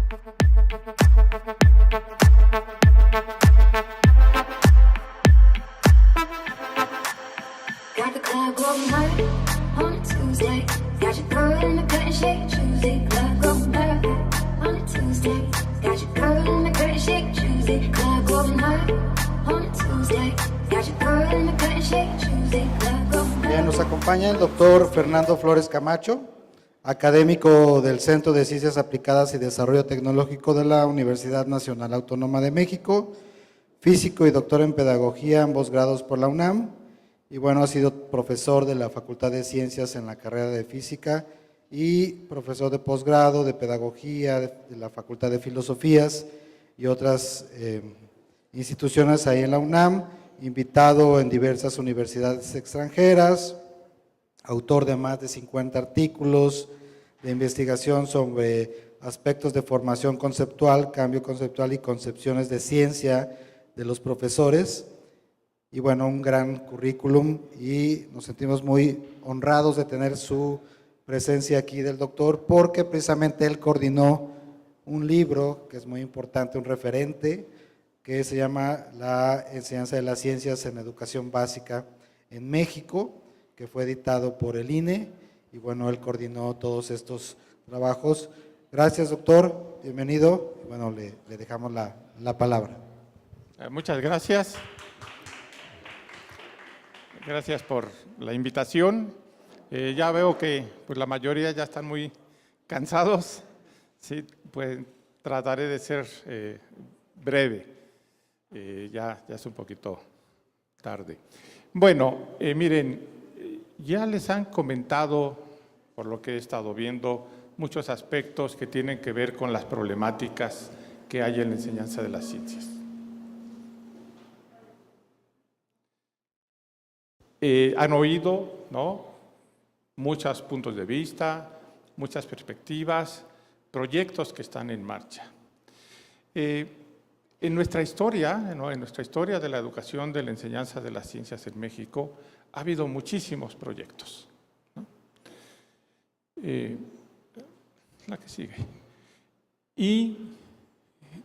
Got the club going hard on a Tuesday. Got your girl in the curtain shake Tuesday. Club going hard on a Tuesday. Got your girl in the curtain shake Tuesday. Club going hard on a Tuesday. Got your girl in the curtain shake Tuesday. Club going hard. Bien, nos acompaña el doctor Fernando Flores Camacho, académico del Centro de Ciencias Aplicadas y Desarrollo Tecnológico de la Universidad Nacional Autónoma de México, físico y doctor en Pedagogía, ambos grados por la UNAM. Y bueno, ha sido profesor de la Facultad de Ciencias en la carrera de Física y profesor de posgrado de Pedagogía de la Facultad de Filosofías y otras instituciones ahí en la UNAM, invitado en diversas universidades extranjeras, autor de más de 50 artículos de investigación sobre aspectos de formación conceptual, cambio conceptual y concepciones de ciencia de los profesores. Y bueno, un gran currículum y nos sentimos muy honrados de tener su presencia aquí del doctor, porque precisamente él coordinó un libro que es muy importante, un referente, que se llama La enseñanza de las ciencias en educación básica en México, que fue editado por el INE, y bueno, él coordinó todos estos trabajos. Gracias, doctor, bienvenido, y bueno, le dejamos la palabra. Muchas gracias. Gracias por la invitación. Ya veo que pues, la mayoría ya están muy cansados. Sí, pues trataré de ser breve. Ya es un poquito tarde. Bueno, miren, ya les han comentado, por lo que he estado viendo, muchos aspectos que tienen que ver con las problemáticas que hay en la enseñanza de las ciencias. Han oído, ¿no?, muchos puntos de vista, muchas perspectivas, proyectos que están en marcha. En nuestra historia, ¿no?, en nuestra historia de la educación, de la enseñanza de las ciencias en México, ha habido muchísimos proyectos, ¿no? La que sigue. Y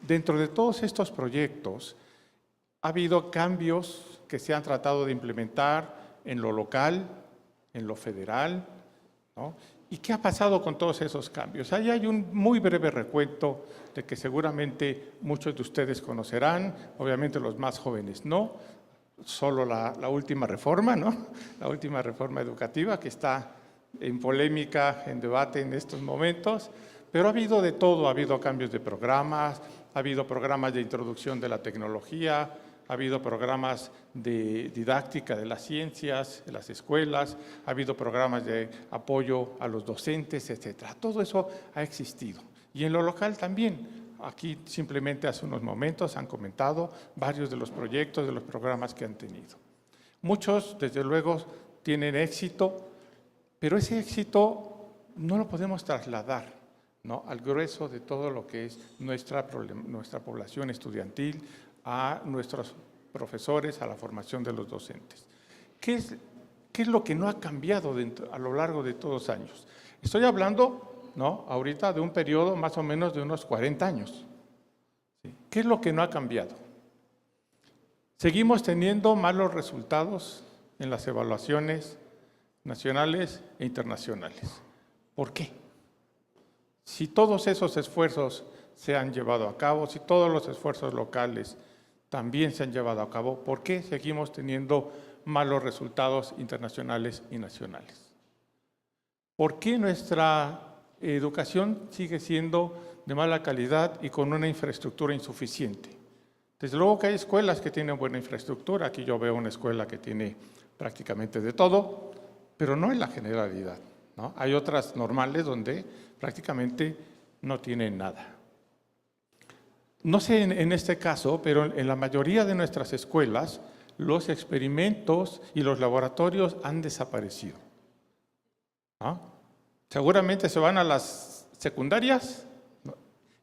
dentro de todos estos proyectos ha habido cambios que se han tratado de implementar en lo local, en lo federal, ¿no? ¿Y qué ha pasado con todos esos cambios? Ahí hay un muy breve recuento de que seguramente muchos de ustedes conocerán, obviamente los más jóvenes no, solo la última reforma, ¿no?, la última reforma educativa que está en polémica, en debate en estos momentos, pero ha habido de todo, ha habido cambios de programas, ha habido programas de introducción de la tecnología, ha habido programas de didáctica de las ciencias en las escuelas, ha habido programas de apoyo a los docentes, etcétera. Todo eso ha existido. Y en lo local también. Aquí simplemente hace unos momentos han comentado varios de los proyectos, de los programas que han tenido. Muchos, desde luego, tienen éxito, pero ese éxito no lo podemos trasladar, ¿no?, al grueso de todo lo que es nuestra población estudiantil, a nuestros profesores, a la formación de los docentes. ¿Qué es lo que no ha cambiado a lo largo de todos los años? Estoy hablando, ¿no?, ahorita de un periodo más o menos de unos 40 años. ¿Qué es lo que no ha cambiado? Seguimos teniendo malos resultados en las evaluaciones nacionales e internacionales. ¿Por qué? Si todos esos esfuerzos se han llevado a cabo, si todos los esfuerzos locales también se han llevado a cabo, ¿por qué seguimos teniendo malos resultados internacionales y nacionales? ¿Por qué nuestra educación sigue siendo de mala calidad y con una infraestructura insuficiente? Desde luego que hay escuelas que tienen buena infraestructura. Aquí yo veo una escuela que tiene prácticamente de todo, pero no en la generalidad, ¿no? Hay otras normales donde prácticamente no tienen nada. No sé en este caso, pero en la mayoría de nuestras escuelas los experimentos y los laboratorios han desaparecido, ¿no? Seguramente se van a las secundarias, ¿no?,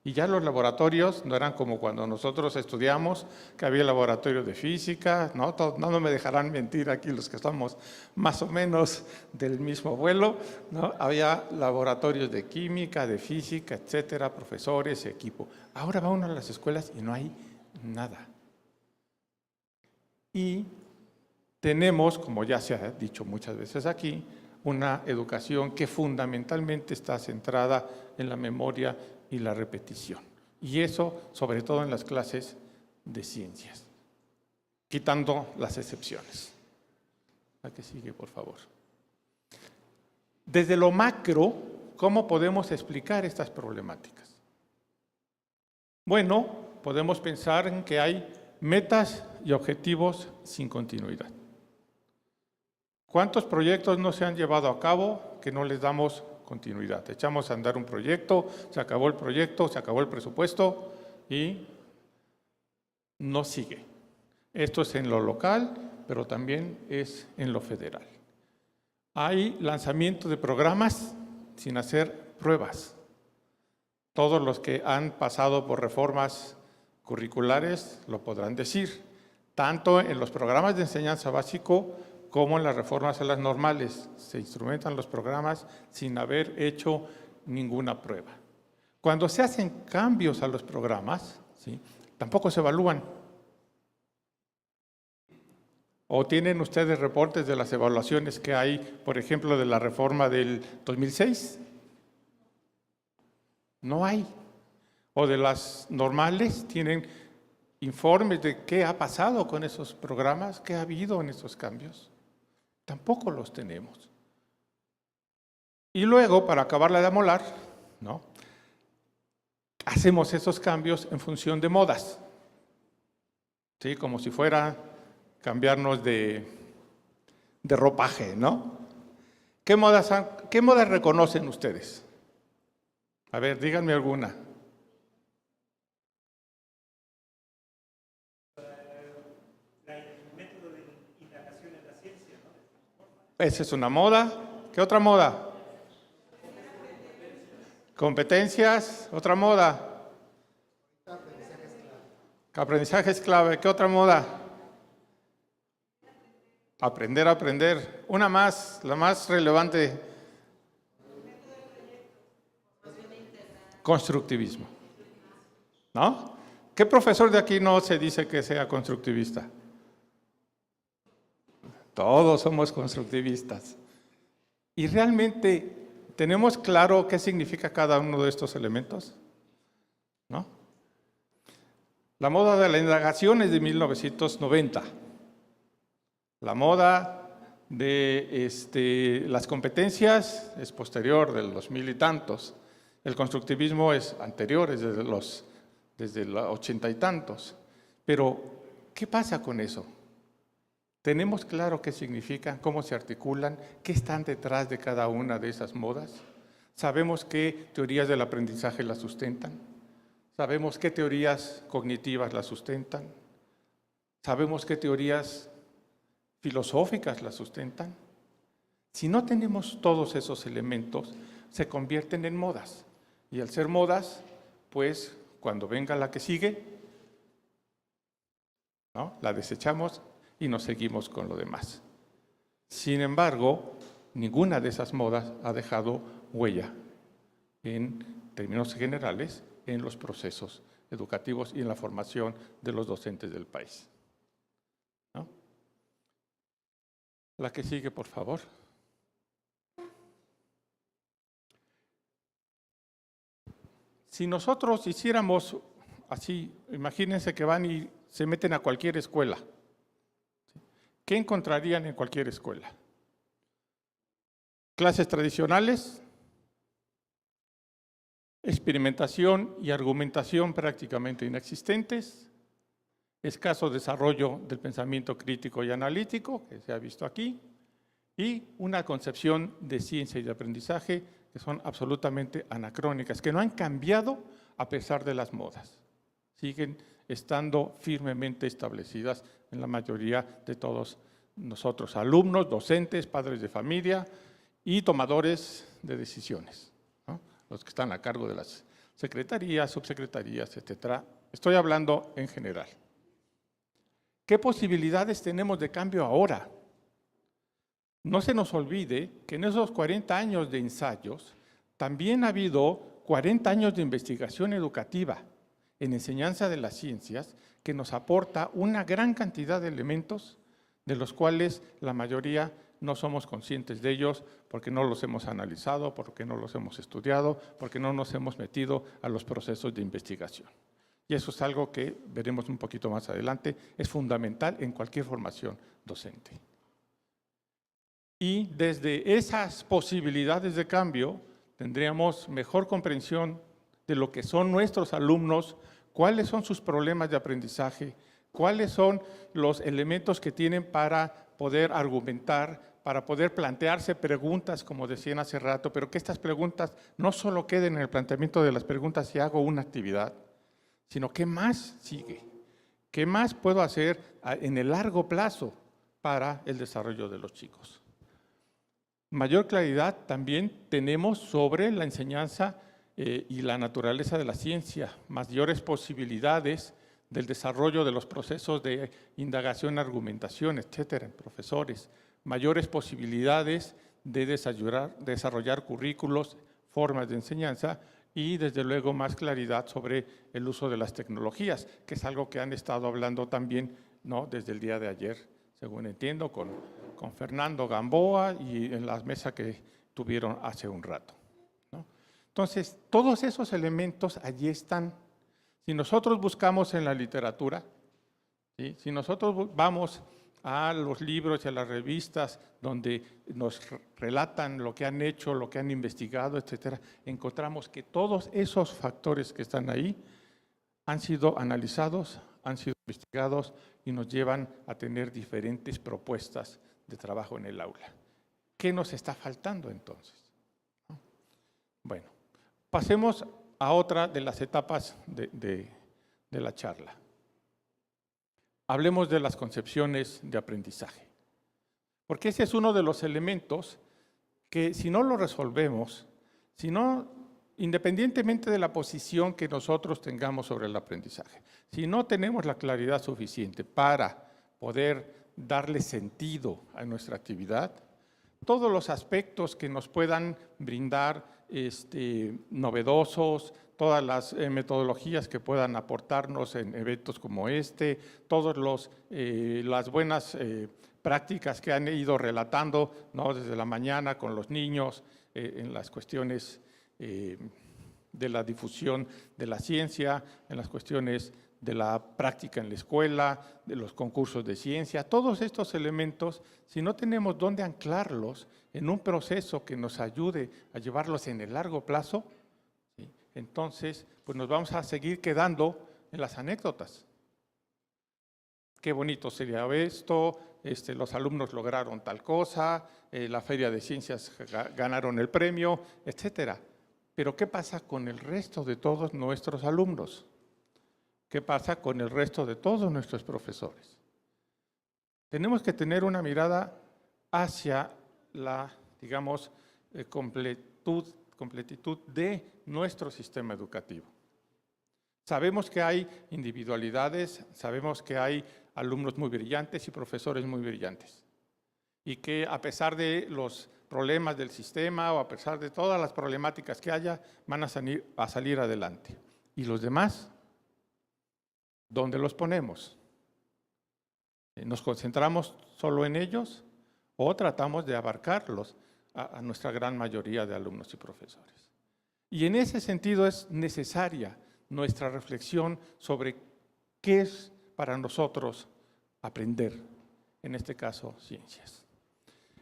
Y ya los laboratorios no eran como cuando nosotros estudiamos, que había laboratorio de física, ¿no? No me dejarán mentir aquí los que estamos más o menos del mismo vuelo, ¿no? Había laboratorios de química, de física, etcétera, profesores, equipo. Ahora va uno a las escuelas y no hay nada. Y tenemos, como ya se ha dicho muchas veces aquí, una educación que fundamentalmente está centrada en la memoria y la repetición. Y eso, sobre todo en las clases de ciencias, quitando las excepciones. La que sigue, por favor. Desde lo macro, ¿cómo podemos explicar estas problemáticas? Bueno, podemos pensar en que hay metas y objetivos sin continuidad. ¿Cuántos proyectos no se han llevado a cabo que no les damos continuidad? Echamos a andar un proyecto, se acabó el proyecto, se acabó el presupuesto y no sigue. Esto es en lo local, pero también es en lo federal. Hay lanzamiento de programas sin hacer pruebas. Todos los que han pasado por reformas curriculares lo podrán decir, tanto en los programas de enseñanza básico como en las reformas a las normales. Se instrumentan los programas sin haber hecho ninguna prueba. Cuando se hacen cambios a los programas, ¿sí?, tampoco se evalúan. ¿O tienen ustedes reportes de las evaluaciones que hay, por ejemplo, de la reforma del 2006? No hay. ¿O de las normales? ¿Tienen informes de qué ha pasado con esos programas? ¿Qué ha habido en esos cambios? Tampoco los tenemos. Y luego, para acabarla de amolar, ¿no?, hacemos esos cambios en función de modas, ¿sí?, como si fuera cambiarnos de ropaje, ¿no? ¿Qué modas reconocen ustedes? A ver, díganme alguna. Esa es una moda. ¿Qué otra moda? Competencias. ¿Otra moda? Aprendizaje es clave. ¿Qué otra moda? Aprender a aprender. Una más, la más relevante. Constructivismo. ¿No? ¿Qué profesor de aquí no se dice que sea constructivista? Todos somos constructivistas. ¿Y realmente tenemos claro qué significa cada uno de estos elementos? ¿No? La moda de la indagación es de 1990. La moda de las competencias es posterior, del 2000 y tantos. El constructivismo es anterior, es desde los 80 y tantos. Pero, ¿qué pasa con eso? ¿Tenemos claro qué significan, cómo se articulan, qué están detrás de cada una de esas modas? ¿Sabemos qué teorías del aprendizaje las sustentan? ¿Sabemos qué teorías cognitivas las sustentan? ¿Sabemos qué teorías filosóficas las sustentan? Si no tenemos todos esos elementos, se convierten en modas. Y al ser modas, pues, cuando venga la que sigue, ¿no?, la desechamos y nos seguimos con lo demás. Sin embargo, ninguna de esas modas ha dejado huella, en términos generales, en los procesos educativos y en la formación de los docentes del país. ¿No? La que sigue, por favor. Si nosotros hiciéramos así, imagínense que van y se meten a cualquier escuela. ¿Qué encontrarían en cualquier escuela? Clases tradicionales, experimentación y argumentación prácticamente inexistentes, escaso desarrollo del pensamiento crítico y analítico, que se ha visto aquí, y una concepción de ciencia y de aprendizaje que son absolutamente anacrónicas, que no han cambiado a pesar de las modas. Siguen estando firmemente establecidas en la mayoría de todos nosotros, alumnos, docentes, padres de familia y tomadores de decisiones, ¿no?, los que están a cargo de las secretarías, subsecretarías, etcétera. Estoy hablando en general. ¿Qué posibilidades tenemos de cambio ahora? No se nos olvide que en esos 40 años de ensayos también ha habido 40 años de investigación educativa en enseñanza de las ciencias que nos aporta una gran cantidad de elementos de los cuales la mayoría no somos conscientes de ellos porque no los hemos analizado, porque no los hemos estudiado, porque no nos hemos metido a los procesos de investigación. Y eso es algo que veremos un poquito más adelante, es fundamental en cualquier formación docente. Y desde esas posibilidades de cambio tendríamos mejor comprensión de lo que son nuestros alumnos, cuáles son sus problemas de aprendizaje, cuáles son los elementos que tienen para poder argumentar, para poder plantearse preguntas, como decían hace rato, pero que estas preguntas no solo queden en el planteamiento de las preguntas si hago una actividad, sino qué más sigue, qué más puedo hacer en el largo plazo para el desarrollo de los chicos. Mayor claridad también tenemos sobre la enseñanza y la naturaleza de la ciencia, mayores posibilidades del desarrollo de los procesos de indagación, argumentación, etcétera, en profesores, mayores posibilidades de desarrollar currículos, formas de enseñanza y, desde luego, más claridad sobre el uso de las tecnologías, que es algo que han estado hablando también, ¿no?, desde el día de ayer, según entiendo, con Fernando Gamboa y en la mesa que tuvieron hace un rato, ¿no? Entonces, todos esos elementos allí están. Si nosotros buscamos en la literatura, ¿sí?, si nosotros vamos a los libros y a las revistas donde nos relatan lo que han hecho, lo que han investigado, etcétera, encontramos que todos esos factores que están ahí han sido analizados, han sido investigados y nos llevan a tener diferentes propuestas de trabajo en el aula. ¿Qué nos está faltando entonces? Bueno, pasemos a otra de las etapas de la charla. Hablemos de las concepciones de aprendizaje, porque ese es uno de los elementos que, si no lo resolvemos, independientemente de la posición que nosotros tengamos sobre el aprendizaje, si no tenemos la claridad suficiente para poder darle sentido a nuestra actividad, todos los aspectos que nos puedan brindar novedosos, todas las metodologías que puedan aportarnos en eventos como este, todas las buenas prácticas que han ido relatando, ¿no?, desde la mañana con los niños en las cuestiones de la difusión de la ciencia, en las cuestiones de la práctica en la escuela, de los concursos de ciencia, todos estos elementos, si no tenemos dónde anclarlos en un proceso que nos ayude a llevarlos en el largo plazo, ¿sí?, entonces pues nos vamos a seguir quedando en las anécdotas. Qué bonito sería esto, los alumnos lograron tal cosa, la Feria de Ciencias ganaron el premio, etcétera. Pero ¿qué pasa con el resto de todos nuestros alumnos? ¿Qué pasa con el resto de todos nuestros profesores? Tenemos que tener una mirada hacia la, digamos, completitud de nuestro sistema educativo. Sabemos que hay individualidades, sabemos que hay alumnos muy brillantes y profesores muy brillantes, y que a pesar de los problemas del sistema o a pesar de todas las problemáticas que haya, van a salir adelante. ¿Y los demás? ¿Dónde los ponemos? ¿Nos concentramos solo en ellos o tratamos de abarcarlos a nuestra gran mayoría de alumnos y profesores? Y en ese sentido es necesaria nuestra reflexión sobre qué es para nosotros aprender, en este caso, ciencias.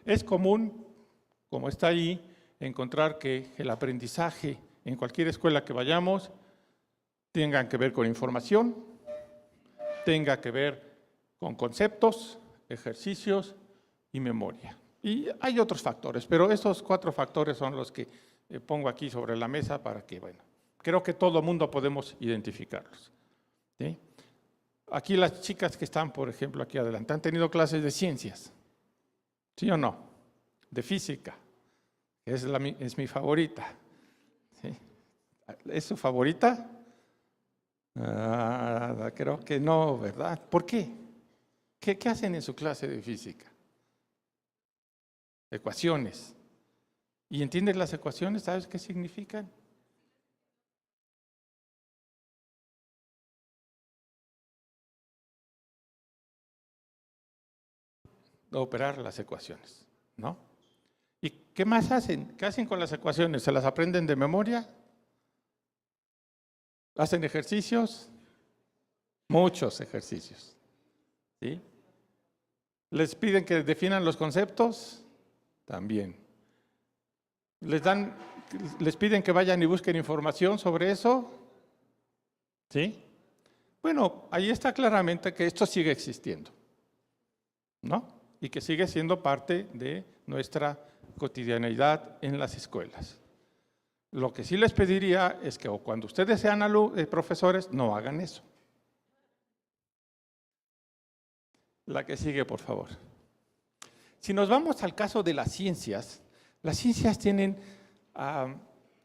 Es común, como está ahí, encontrar que el aprendizaje en cualquier escuela que vayamos tenga que ver con información, tenga que ver con conceptos, ejercicios y memoria. Y hay otros factores, pero estos 4 factores son los que pongo aquí sobre la mesa para que, bueno, creo que todo mundo podemos identificarlos, ¿sí? Aquí las chicas que están, por ejemplo, aquí adelante, han tenido clases de ciencias, ¿sí o no? De física, que es mi favorita, ¿sí? ¿Es su favorita? Creo que no, ¿verdad? ¿Por qué? ¿Qué hacen en su clase de física? Ecuaciones. ¿Y entiendes las ecuaciones? ¿Sabes qué significan? Operar las ecuaciones, ¿no? ¿Y qué más hacen? ¿Qué hacen con las ecuaciones? ¿Se las aprenden de memoria? ¿Hacen ejercicios? Muchos ejercicios, ¿sí? ¿Les piden que definan los conceptos? También. ¿Les piden que vayan y busquen información sobre eso? ¿Sí? Bueno, ahí está claramente que esto sigue existiendo, ¿no? Y que sigue siendo parte de nuestra cotidianeidad en las escuelas. Lo que sí les pediría es que cuando ustedes sean profesores, no hagan eso. La que sigue, por favor. Si nos vamos al caso de las ciencias tienen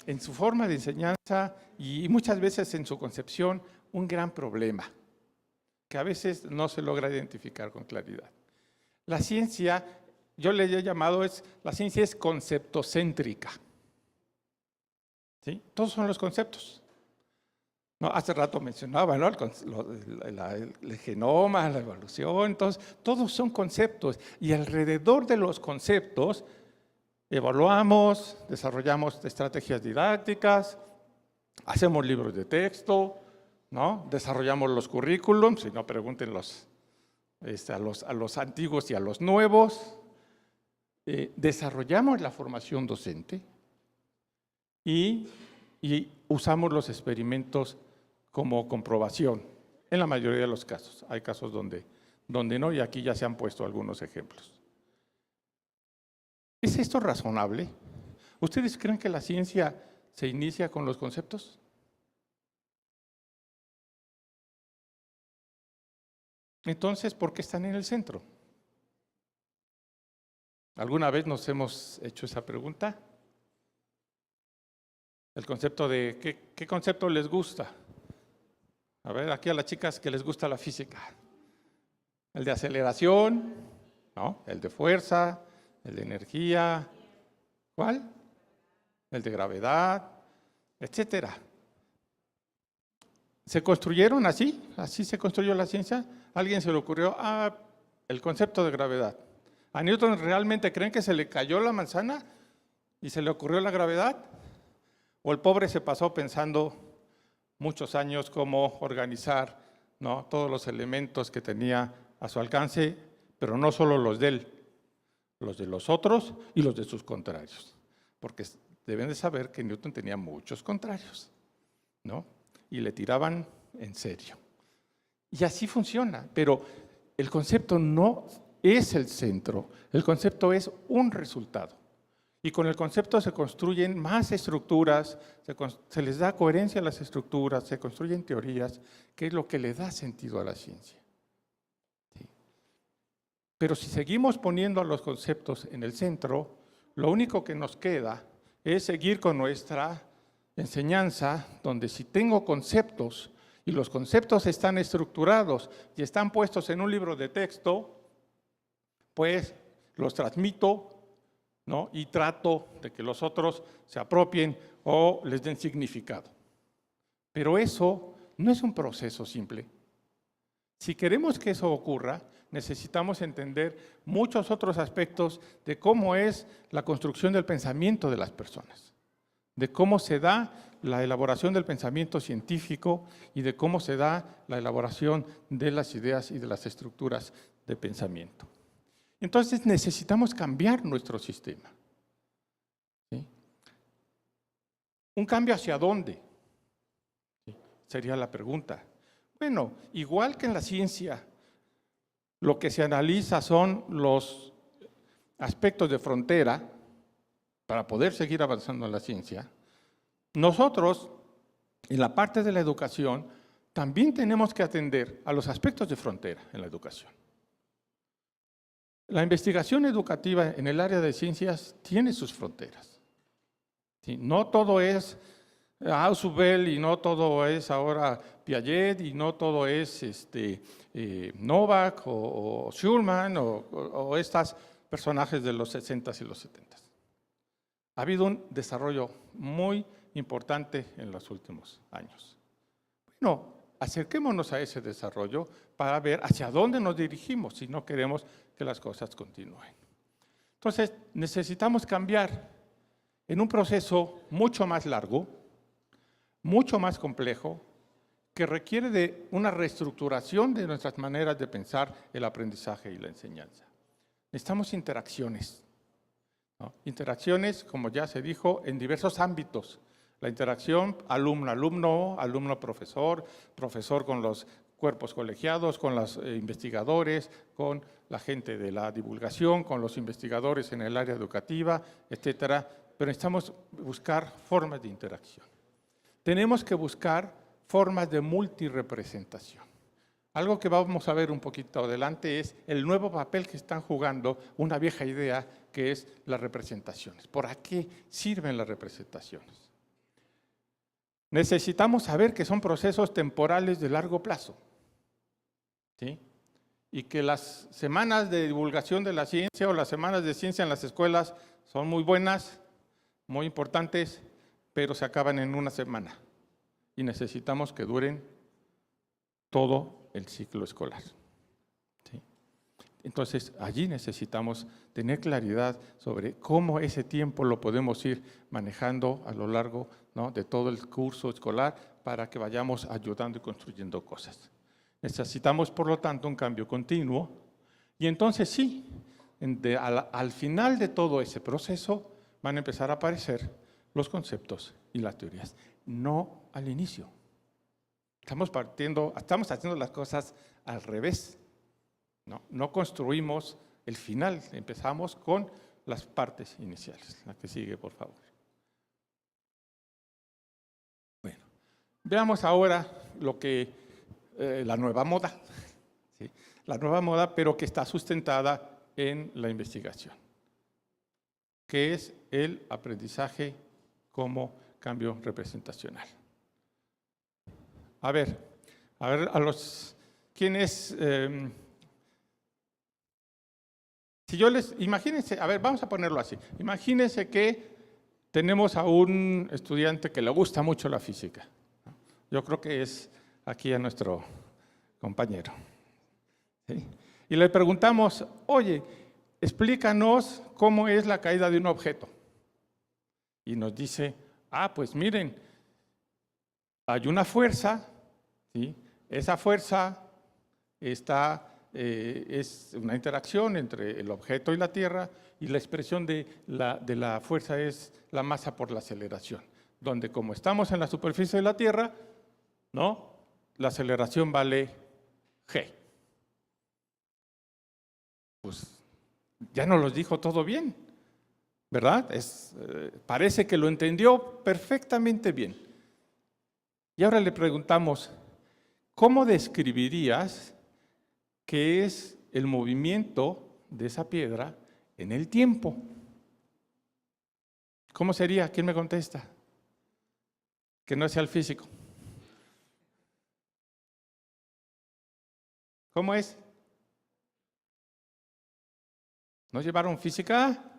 en su forma de enseñanza y muchas veces en su concepción un gran problema que a veces no se logra identificar con claridad. La ciencia, yo le he llamado, la ciencia es conceptocéntrica. ¿Sí? Todos son los conceptos. No, hace rato mencionaba, ¿no? El genoma, la evolución, entonces, todos son conceptos. Y alrededor de los conceptos evaluamos, desarrollamos estrategias didácticas, hacemos libros de texto, ¿no? Desarrollamos los currículums, si no pregunten a los antiguos y a los nuevos. Desarrollamos la formación docente y usamos los experimentos como comprobación, en la mayoría de los casos. Hay casos donde no, y aquí ya se han puesto algunos ejemplos. ¿Es esto razonable? ¿Ustedes creen que la ciencia se inicia con los conceptos? Entonces, ¿por qué están en el centro? ¿Alguna vez nos hemos hecho esa pregunta? El concepto de, ¿qué concepto les gusta? A ver, aquí a las chicas que les gusta la física. El de aceleración, ¿no? El de fuerza, el de energía. ¿Cuál? El de gravedad, etcétera. ¿Se construyeron así? ¿Así se construyó la ciencia? ¿A alguien se le ocurrió, el concepto de gravedad? ¿A Newton realmente creen que se le cayó la manzana y se le ocurrió la gravedad? ¿O el pobre se pasó pensando muchos años cómo organizar, ¿no? Todos los elementos que tenía a su alcance, pero no solo los de él, los de los otros y los de sus contrarios? Porque deben de saber que Newton tenía muchos contrarios, ¿no? Y le tiraban en serio. Y así funciona, pero el concepto no es el centro, el concepto es un resultado. Y con el concepto se construyen más estructuras, se les da coherencia a las estructuras, se construyen teorías, que es lo que le da sentido a la ciencia. ¿Sí? Pero si seguimos poniendo a los conceptos en el centro, lo único que nos queda es seguir con nuestra enseñanza, donde si tengo conceptos y los conceptos están estructurados y están puestos en un libro de texto, pues los transmito, ¿no? Y trato de que los otros se apropien o les den significado. Pero eso no es un proceso simple. Si queremos que eso ocurra, necesitamos entender muchos otros aspectos de cómo es la construcción del pensamiento de las personas, de cómo se da la elaboración del pensamiento científico y de cómo se da la elaboración de las ideas y de las estructuras de pensamiento. Entonces necesitamos cambiar nuestro sistema. ¿Sí? ¿Un cambio hacia dónde? ¿Sí? Sería la pregunta. Bueno, igual que en la ciencia, lo que se analiza son los aspectos de frontera para poder seguir avanzando en la ciencia. Nosotros, en la parte de la educación, también tenemos que atender a los aspectos de frontera en la educación. La investigación educativa en el área de ciencias tiene sus fronteras. ¿Sí? No todo es Ausubel y no todo es ahora Piaget y no todo es Novak o Schulman o estos personajes de los 60s y los 70s. Ha habido un desarrollo muy importante en los últimos años. Bueno, acerquémonos a ese desarrollo para ver hacia dónde nos dirigimos si no queremos que las cosas continúen. Entonces, necesitamos cambiar en un proceso mucho más largo, mucho más complejo, que requiere de una reestructuración de nuestras maneras de pensar el aprendizaje y la enseñanza. Necesitamos interacciones, ¿no? Interacciones, como ya se dijo, en diversos ámbitos. La interacción alumno-alumno, alumno-profesor, profesor con los cuerpos colegiados, con los investigadores, con la gente de la divulgación, con los investigadores en el área educativa, etcétera. Pero necesitamos buscar formas de interacción. Tenemos que buscar formas de multirepresentación. Algo que vamos a ver un poquito adelante es el nuevo papel que están jugando una vieja idea que es las representaciones. ¿Para qué sirven las representaciones? Necesitamos saber que son procesos temporales de largo plazo, ¿sí? Y que las semanas de divulgación de la ciencia o las semanas de ciencia en las escuelas son muy buenas, muy importantes, pero se acaban en una semana. Y necesitamos que duren todo el ciclo escolar, ¿sí? Entonces, allí necesitamos tener claridad sobre cómo ese tiempo lo podemos ir manejando a lo largo, ¿no?, de todo el curso escolar para que vayamos ayudando y construyendo cosas. Necesitamos, por lo tanto, un cambio continuo y entonces sí, al final de todo ese proceso van a empezar a aparecer los conceptos y las teorías, no al inicio. Estamos haciendo las cosas al revés. No construimos el final, empezamos con las partes iniciales. La que sigue, por favor. Bueno, veamos ahora la nueva moda, ¿sí? La nueva moda, pero que está sustentada en la investigación, que es el aprendizaje como cambio representacional. A ver, ¿quiénes? Imagínense, a ver, vamos a ponerlo así. Imagínense que tenemos a un estudiante que le gusta mucho la física. Yo creo que es aquí a nuestro compañero, ¿sí? Y le preguntamos, oye, explícanos cómo es la caída de un objeto. Y nos dice, pues miren, hay una fuerza, ¿sí? Esa fuerza es una interacción entre el objeto y la Tierra y la expresión de la fuerza es la masa por la aceleración, donde como estamos en la superficie de la Tierra, ¿no?, la aceleración vale g. Pues ya nos lo dijo todo bien, ¿verdad? Parece que lo entendió perfectamente bien. Y ahora le preguntamos, ¿cómo describirías qué es el movimiento de esa piedra en el tiempo? ¿Cómo sería? ¿Quién me contesta? Que no sea el físico. ¿Cómo es? ¿No llevaron física?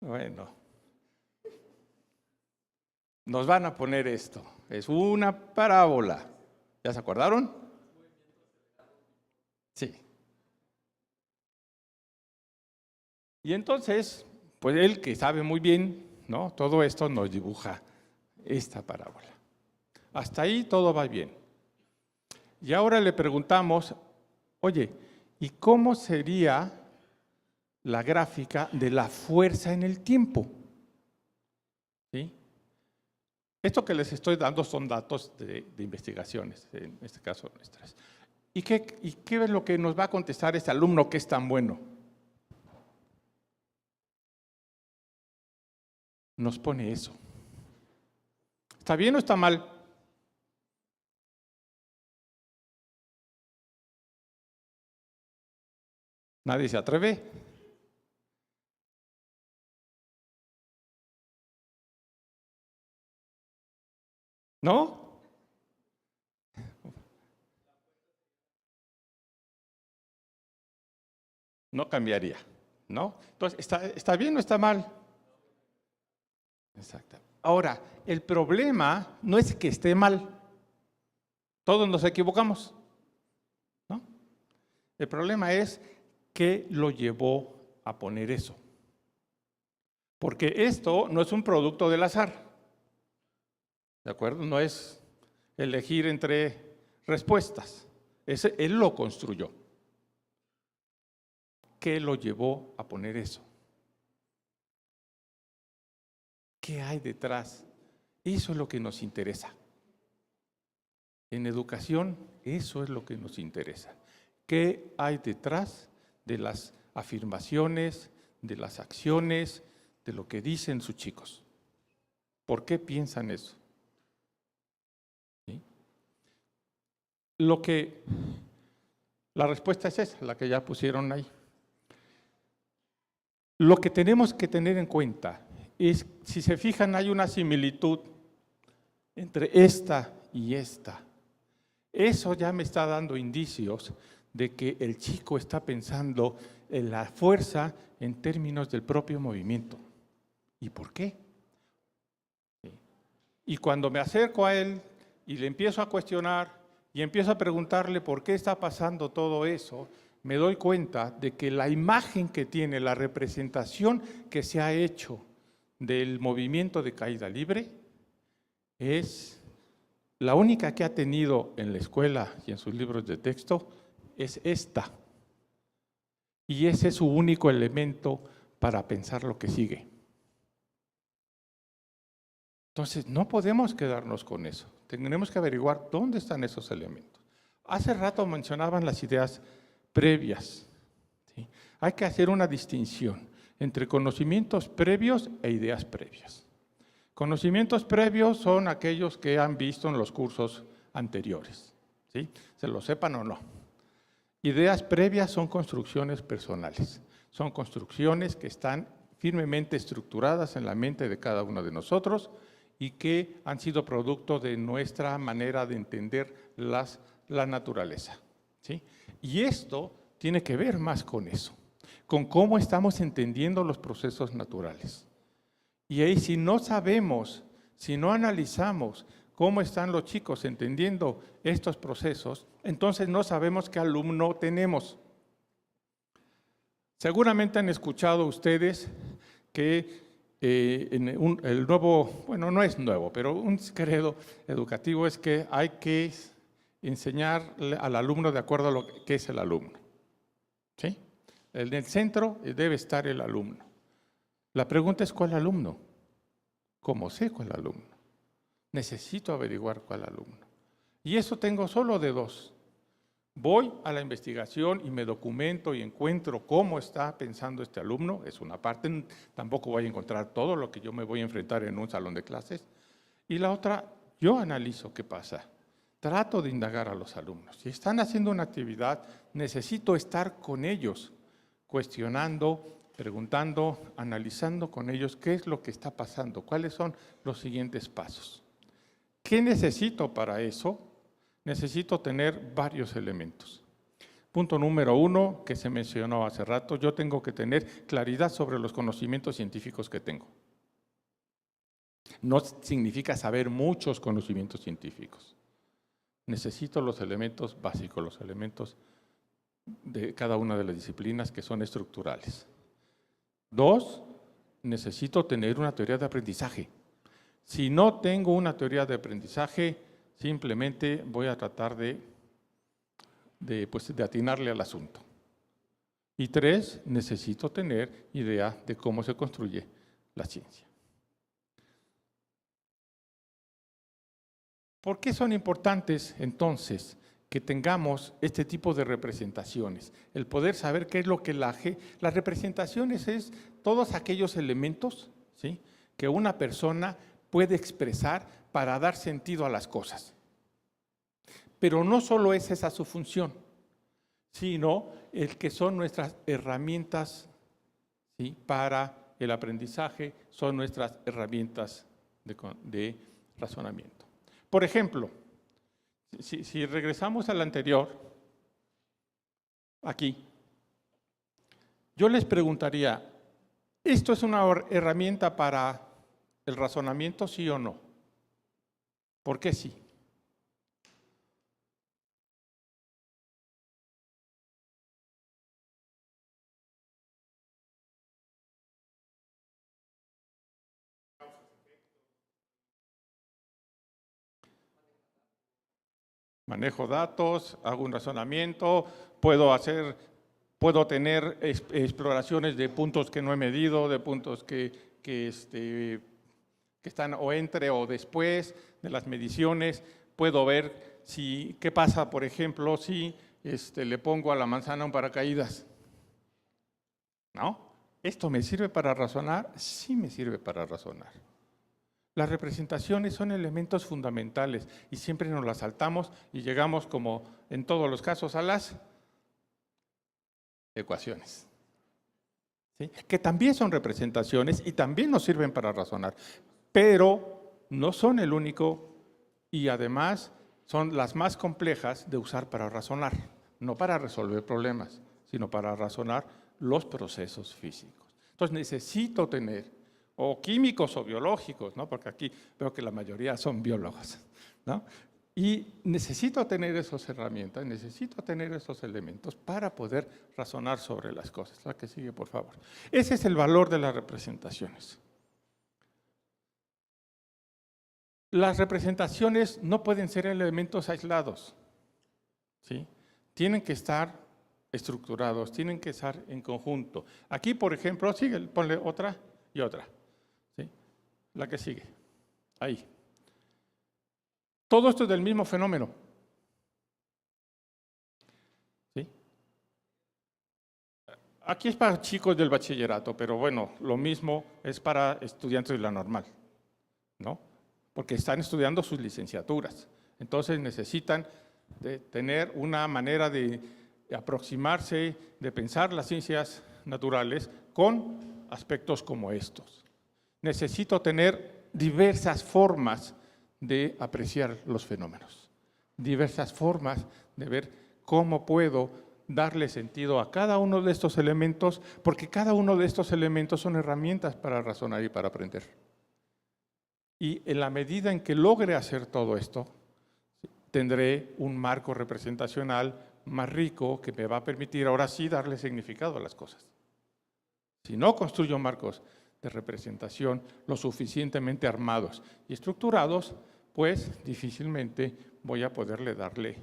Bueno, nos van a poner esto. Es una parábola. ¿Ya se acordaron? Sí. Y entonces, pues él que sabe muy bien, ¿no?, todo esto nos dibuja esta parábola. Hasta ahí todo va bien. Y ahora le preguntamos, oye, ¿y cómo sería la gráfica de la fuerza en el tiempo? ¿Sí? Esto que les estoy dando son datos de investigaciones, en este caso nuestras. ¿Y qué es lo que nos va a contestar este alumno que es tan bueno? Nos pone eso. ¿Está bien o está mal? Nadie se atreve. ¿No? No cambiaría, ¿no? Entonces, ¿está bien o está mal? Exacto. Ahora, el problema no es que esté mal. Todos nos equivocamos, ¿no? El problema es qué lo llevó a poner eso. Porque esto no es un producto del azar, ¿de acuerdo? No es elegir entre respuestas. Él lo construyó. ¿Qué lo llevó a poner eso? ¿Qué hay detrás? Eso es lo que nos interesa. En educación, eso es lo que nos interesa. ¿Qué hay detrás de las afirmaciones, de las acciones, de lo que dicen sus chicos? ¿Por qué piensan eso? ¿Sí? La respuesta es esa, la que ya pusieron ahí. Lo que tenemos que tener en cuenta es, si se fijan, hay una similitud entre esta y esta. Eso ya me está dando indicios de que el chico está pensando en la fuerza en términos del propio movimiento. ¿Y por qué? Y cuando me acerco a él y le empiezo a cuestionar y empiezo a preguntarle por qué está pasando todo eso, me doy cuenta de que la imagen que tiene, la representación que se ha hecho del movimiento de caída libre es la única que ha tenido en la escuela y en sus libros de texto, es esta. Y ese es su único elemento para pensar lo que sigue. Entonces, no podemos quedarnos con eso. Tenemos que averiguar dónde están esos elementos. Hace rato mencionaban las ideas previas. ¿Sí? Hay que hacer una distinción entre conocimientos previos e ideas previas. Conocimientos previos son aquellos que han visto en los cursos anteriores, ¿sí? Se lo sepan o no. Ideas previas son construcciones personales, son construcciones que están firmemente estructuradas en la mente de cada uno de nosotros y que han sido producto de nuestra manera de entender la naturaleza, ¿sí? Y esto tiene que ver más con eso, con cómo estamos entendiendo los procesos naturales. Y ahí, si no sabemos, si no analizamos cómo están los chicos entendiendo estos procesos, entonces no sabemos qué alumno tenemos. Seguramente han escuchado ustedes que el nuevo, bueno, no es nuevo, pero un credo educativo es que hay que enseñarle al alumno de acuerdo a lo que es el alumno. ¿Sí? En el centro debe estar el alumno. La pregunta es, ¿cuál alumno? ¿Cómo sé cuál alumno? Necesito averiguar cuál alumno. Y eso tengo solo de dos. Voy a la investigación y me documento y encuentro cómo está pensando este alumno. Es una parte, tampoco voy a encontrar todo lo que yo me voy a enfrentar en un salón de clases. Y la otra, yo analizo qué pasa. Trato de indagar a los alumnos. Si están haciendo una actividad, necesito estar con ellos, cuestionando, preguntando, analizando con ellos qué es lo que está pasando, cuáles son los siguientes pasos. ¿Qué necesito para eso? Necesito tener varios elementos. Punto número 1, que se mencionó hace rato, yo tengo que tener claridad sobre los conocimientos científicos que tengo. No significa saber muchos conocimientos científicos. Necesito los elementos básicos, los elementos de cada una de las disciplinas que son estructurales. 2, necesito tener una teoría de aprendizaje. Si no tengo una teoría de aprendizaje, simplemente voy a tratar de atinarle al asunto. Y 3, necesito tener idea de cómo se construye la ciencia. ¿Por qué son importantes, entonces, que tengamos este tipo de representaciones? El poder saber qué es lo que las representaciones es todos aquellos elementos, ¿sí?, que una persona puede expresar para dar sentido a las cosas. Pero no solo es esa su función, sino el que son nuestras herramientas, ¿sí?, para el aprendizaje, son nuestras herramientas de razonamiento. Por ejemplo, si regresamos al anterior, aquí, yo les preguntaría, ¿esto es una herramienta para el razonamiento, sí o no? ¿Por qué sí? Manejo datos, hago un razonamiento, puedo tener exploraciones de puntos que no he medido, de puntos que están o entre o después de las mediciones. Puedo ver qué pasa, por ejemplo, si le pongo a la manzana un paracaídas. ¿No? ¿Esto me sirve para razonar? Sí me sirve para razonar. Las representaciones son elementos fundamentales y siempre nos las saltamos y llegamos, como en todos los casos, a las ecuaciones. ¿Sí? Que también son representaciones y también nos sirven para razonar, pero no son el único y además son las más complejas de usar para razonar, no para resolver problemas, sino para razonar los procesos físicos. Entonces necesito tener o químicos o biológicos, ¿no? Porque aquí veo que la mayoría son biólogos, ¿no? Y necesito tener esas herramientas, necesito tener esos elementos para poder razonar sobre las cosas. La que sigue, por favor. Ese es el valor de las representaciones. Las representaciones no pueden ser elementos aislados, ¿sí? Tienen que estar estructurados, tienen que estar en conjunto. Aquí, por ejemplo, sigue, ponle otra y otra. ¿Sí? La que sigue. Ahí. Todo esto es del mismo fenómeno. ¿Sí? Aquí es para chicos del bachillerato, pero bueno, lo mismo es para estudiantes de la normal, ¿no? Porque están estudiando sus licenciaturas. Entonces necesitan de tener una manera de aproximarse, de pensar las ciencias naturales con aspectos como estos. Necesito tener diversas formas de apreciar los fenómenos, diversas formas de ver cómo puedo darle sentido a cada uno de estos elementos, porque cada uno de estos elementos son herramientas para razonar y para aprender. Y en la medida en que logre hacer todo esto, tendré un marco representacional más rico que me va a permitir ahora sí darle significado a las cosas. Si no construyo marcos de representación lo suficientemente armados y estructurados, pues difícilmente voy a poderle darle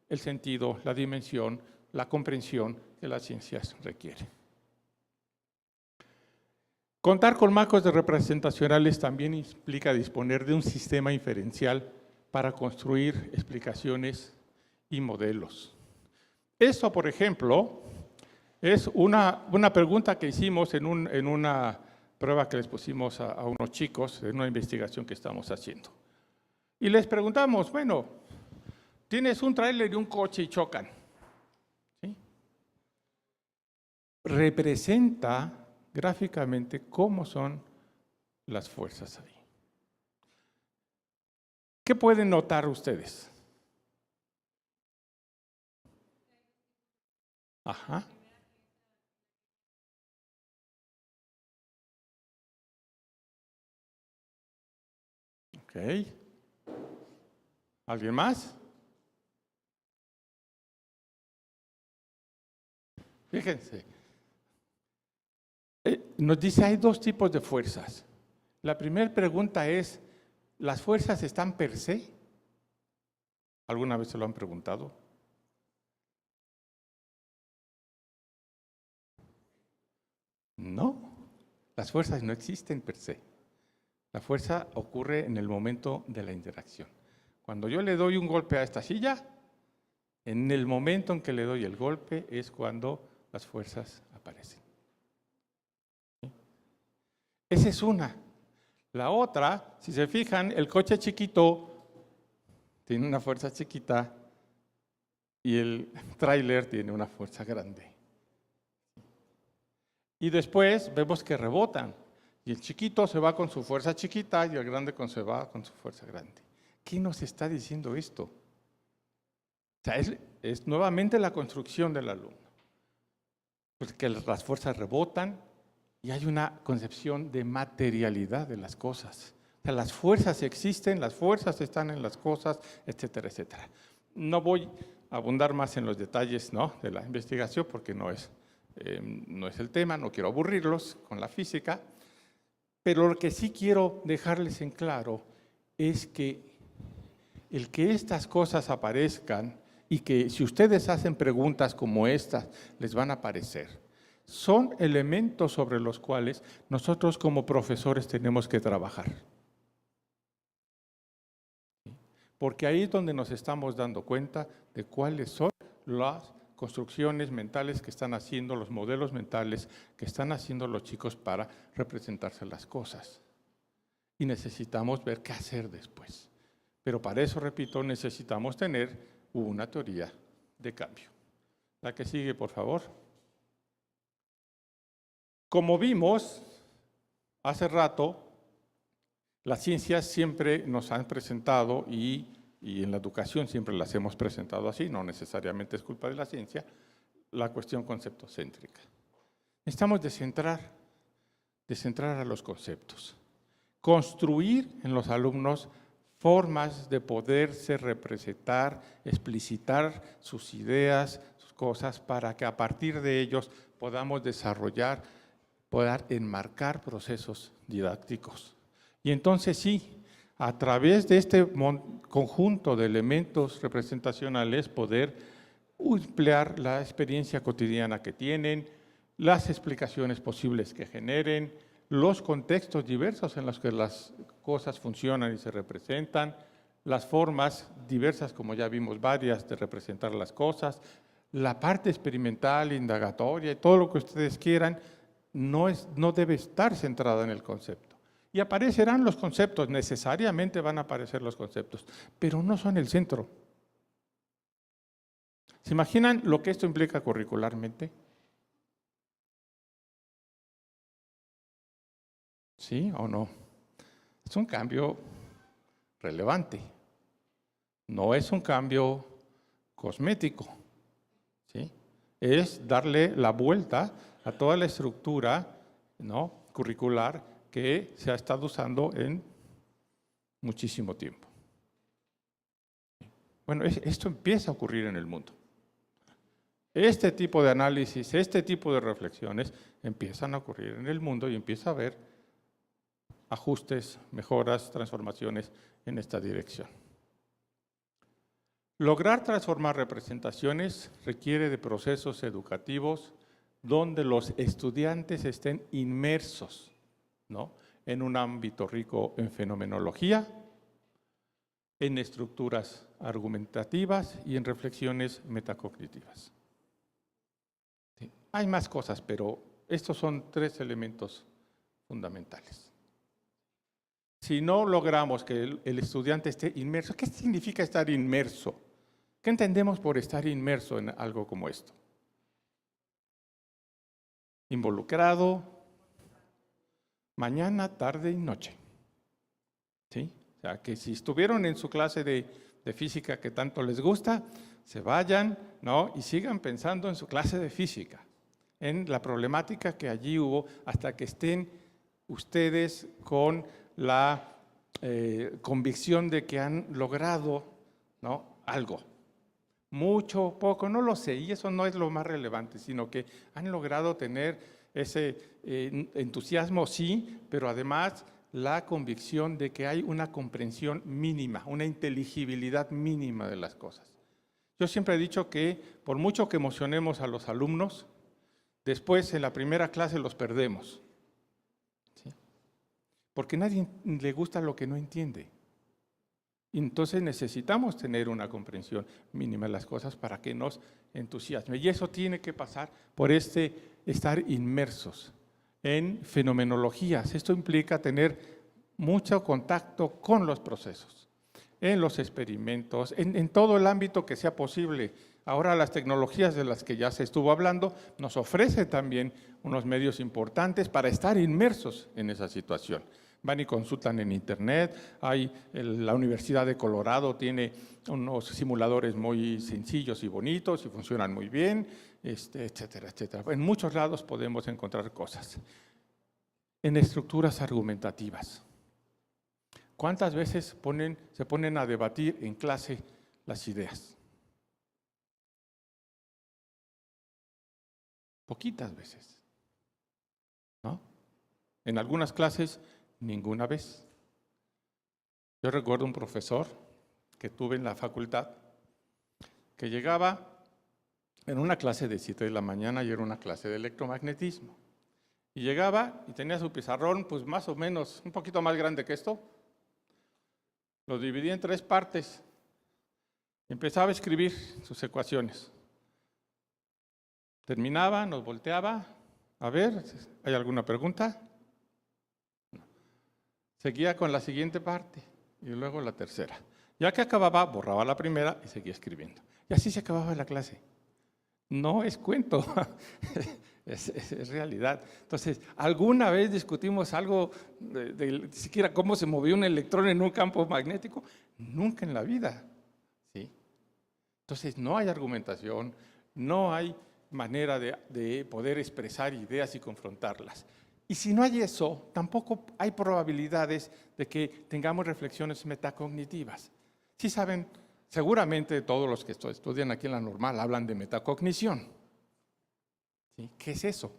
el sentido, la dimensión, la comprensión que las ciencias requieren. Contar con marcos de representacionales también implica disponer de un sistema inferencial para construir explicaciones y modelos. Eso, por ejemplo, es una pregunta que hicimos en una prueba que les pusimos a unos chicos en una investigación que estamos haciendo. Y les preguntamos, bueno, tienes un tráiler y un coche y chocan, ¿sí? Representa gráficamente cómo son las fuerzas ahí. ¿Qué pueden notar ustedes? Ajá. Ok. ¿Alguien más? Fíjense. Nos dice, hay dos tipos de fuerzas. La primera pregunta es, ¿las fuerzas están per se? ¿Alguna vez se lo han preguntado? No, las fuerzas no existen per se. La fuerza ocurre en el momento de la interacción. Cuando yo le doy un golpe a esta silla, en el momento en que le doy el golpe es cuando las fuerzas aparecen. ¿Sí? Esa es una. La otra, si se fijan, el coche chiquito tiene una fuerza chiquita y el tráiler tiene una fuerza grande. Y después vemos que rebotan. Y el chiquito se va con su fuerza chiquita y el grande se va con su fuerza grande. ¿qué nos está diciendo esto? O sea, es nuevamente la construcción del alumno. Porque las fuerzas rebotan y hay una concepción de materialidad de las cosas. O sea, las fuerzas existen, las fuerzas están en las cosas, etcétera, etcétera. No voy a abundar más en los detalles, ¿no?, de la investigación porque no es el tema, no quiero aburrirlos con la física, pero lo que sí quiero dejarles en claro es que el que estas cosas aparezcan y que si ustedes hacen preguntas como estas, les van a aparecer, son elementos sobre los cuales nosotros como profesores tenemos que trabajar. Porque ahí es donde nos estamos dando cuenta de cuáles son las construcciones mentales que están haciendo, los modelos mentales que están haciendo los chicos para representarse las cosas. Y necesitamos ver qué hacer después. Pero para eso, repito, necesitamos tener una teoría de cambio. La que sigue, por favor. Como vimos hace rato, las ciencias siempre nos han presentado y en la educación siempre las hemos presentado así, no necesariamente es culpa de la ciencia, la cuestión conceptocéntrica. Necesitamos descentrar a los conceptos, construir en los alumnos formas de poderse representar, explicitar sus ideas, sus cosas, para que a partir de ellos podamos desarrollar, poder enmarcar procesos didácticos. Y entonces sí, a través de este conjunto de elementos representacionales, poder emplear la experiencia cotidiana que tienen, las explicaciones posibles que generen, los contextos diversos en los que las cosas funcionan y se representan, las formas diversas, como ya vimos varias, de representar las cosas, la parte experimental, indagatoria, y todo lo que ustedes quieran, no debe estar centrada en el concepto. Y aparecerán los conceptos, necesariamente van a aparecer los conceptos, pero no son el centro. ¿Se imaginan lo que esto implica curricularmente? ¿Sí o no? Es un cambio relevante. No es un cambio cosmético, ¿sí? Es darle la vuelta a toda la estructura, ¿no?, curricular que se ha estado usando en muchísimo tiempo. Bueno, esto empieza a ocurrir en el mundo. Este tipo de análisis, este tipo de reflexiones empiezan a ocurrir en el mundo y empieza a haber ajustes, mejoras, transformaciones en esta dirección. Lograr transformar representaciones requiere de procesos educativos donde los estudiantes estén inmersos, ¿no?, en un ámbito rico en fenomenología, en estructuras argumentativas y en reflexiones metacognitivas. Sí. Hay más cosas, pero estos son 3 elementos fundamentales. Si no logramos que el estudiante esté inmerso, ¿qué significa estar inmerso? ¿Qué entendemos por estar inmerso en algo como esto? Involucrado, mañana, tarde y noche. ¿Sí? O sea, que si estuvieron en su clase de física que tanto les gusta, se vayan, ¿no?, y sigan pensando en su clase de física, en la problemática que allí hubo, hasta que estén ustedes con la convicción de que han logrado, ¿no?, algo. Mucho, poco, no lo sé, y eso no es lo más relevante, sino que han logrado tener ese entusiasmo, sí, pero además la convicción de que hay una comprensión mínima, una inteligibilidad mínima de las cosas. Yo siempre he dicho que por mucho que emocionemos a los alumnos, después en la primera clase los perdemos, ¿sí? Porque a nadie le gusta lo que no entiende. Entonces necesitamos tener una comprensión mínima de las cosas para que nos entusiasme. Y eso tiene que pasar por estar inmersos en fenomenologías. Esto implica tener mucho contacto con los procesos, en los experimentos, en todo el ámbito que sea posible. Ahora las tecnologías de las que ya se estuvo hablando nos ofrecen también unos medios importantes para estar inmersos en esa situación. Van y consultan en internet. La Universidad de Colorado tiene unos simuladores muy sencillos y bonitos y funcionan muy bien, etcétera, etcétera. En muchos lados podemos encontrar cosas. En estructuras argumentativas. ¿Cuántas veces se ponen a debatir en clase las ideas? Poquitas veces, ¿no? En algunas clases, ninguna vez. Yo recuerdo un profesor que tuve en la facultad que llegaba en una clase de 7 de la mañana y era una clase de electromagnetismo. Y llegaba y tenía su pizarrón, pues más o menos, un poquito más grande que esto. Lo dividía en 3 partes. Empezaba a escribir sus ecuaciones. Terminaba, nos volteaba. A ver, ¿hay alguna pregunta? No. Seguía con la siguiente parte y luego la tercera. Ya que acababa, borraba la primera y seguía escribiendo. Y así se acababa la clase. No es cuento, es realidad. Entonces, ¿alguna vez discutimos algo de siquiera cómo se movió un electrón en un campo magnético? Nunca en la vida. ¿Sí? Entonces, no hay argumentación, no hay manera de poder expresar ideas y confrontarlas. Y si no hay eso, tampoco hay probabilidades de que tengamos reflexiones metacognitivas. Sí saben, seguramente todos los que estudian aquí en la normal hablan de metacognición. ¿Sí? ¿Qué es eso?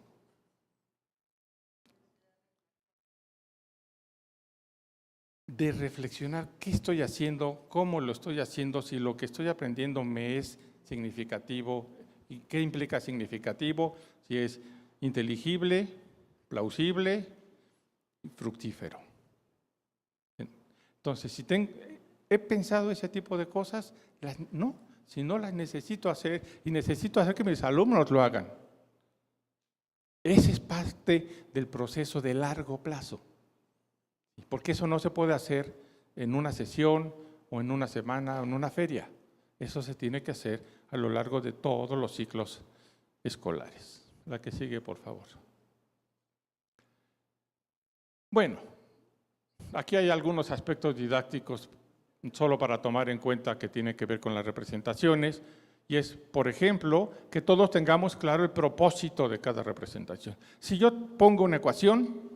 De reflexionar qué estoy haciendo, cómo lo estoy haciendo, si lo que estoy aprendiendo me es significativo, y qué implica significativo, si es inteligible, plausible y fructífero. Entonces, si he pensado ese tipo de cosas, no, si no las necesito hacer y necesito hacer que mis alumnos lo hagan. Ese es parte del proceso de largo plazo. Porque eso no se puede hacer en una sesión o en una semana o en una feria. Eso se tiene que hacer a lo largo de todos los ciclos escolares. La que sigue, por favor. Bueno, aquí hay algunos aspectos didácticos solo para tomar en cuenta que tiene que ver con las representaciones, y es, por ejemplo, que todos tengamos claro el propósito de cada representación. Si yo pongo una ecuación,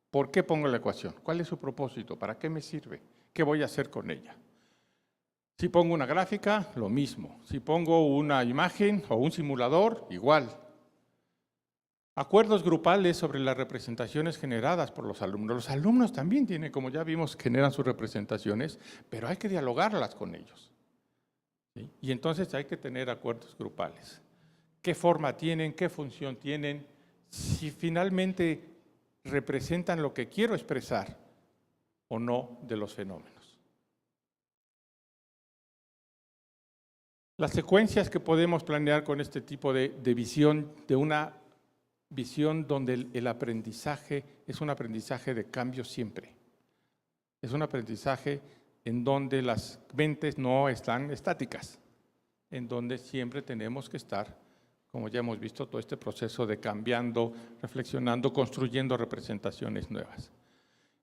¿por qué pongo la ecuación? ¿Cuál es su propósito? ¿Para qué me sirve? ¿Qué voy a hacer con ella? Si pongo una gráfica, lo mismo. Si pongo una imagen o un simulador, igual. Acuerdos grupales sobre las representaciones generadas por los alumnos. Los alumnos también tienen, como ya vimos, generan sus representaciones, pero hay que dialogarlas con ellos. ¿Sí? Y entonces hay que tener acuerdos grupales. ¿Qué forma tienen? ¿Qué función tienen? Si finalmente representan lo que quiero expresar o no de los fenómenos. Las secuencias que podemos planear con este tipo de visión, de una visión donde el aprendizaje es un aprendizaje de cambio siempre. Es un aprendizaje en donde las mentes no están estáticas, en donde siempre tenemos que estar, como ya hemos visto, todo este proceso de cambiando, reflexionando, construyendo representaciones nuevas.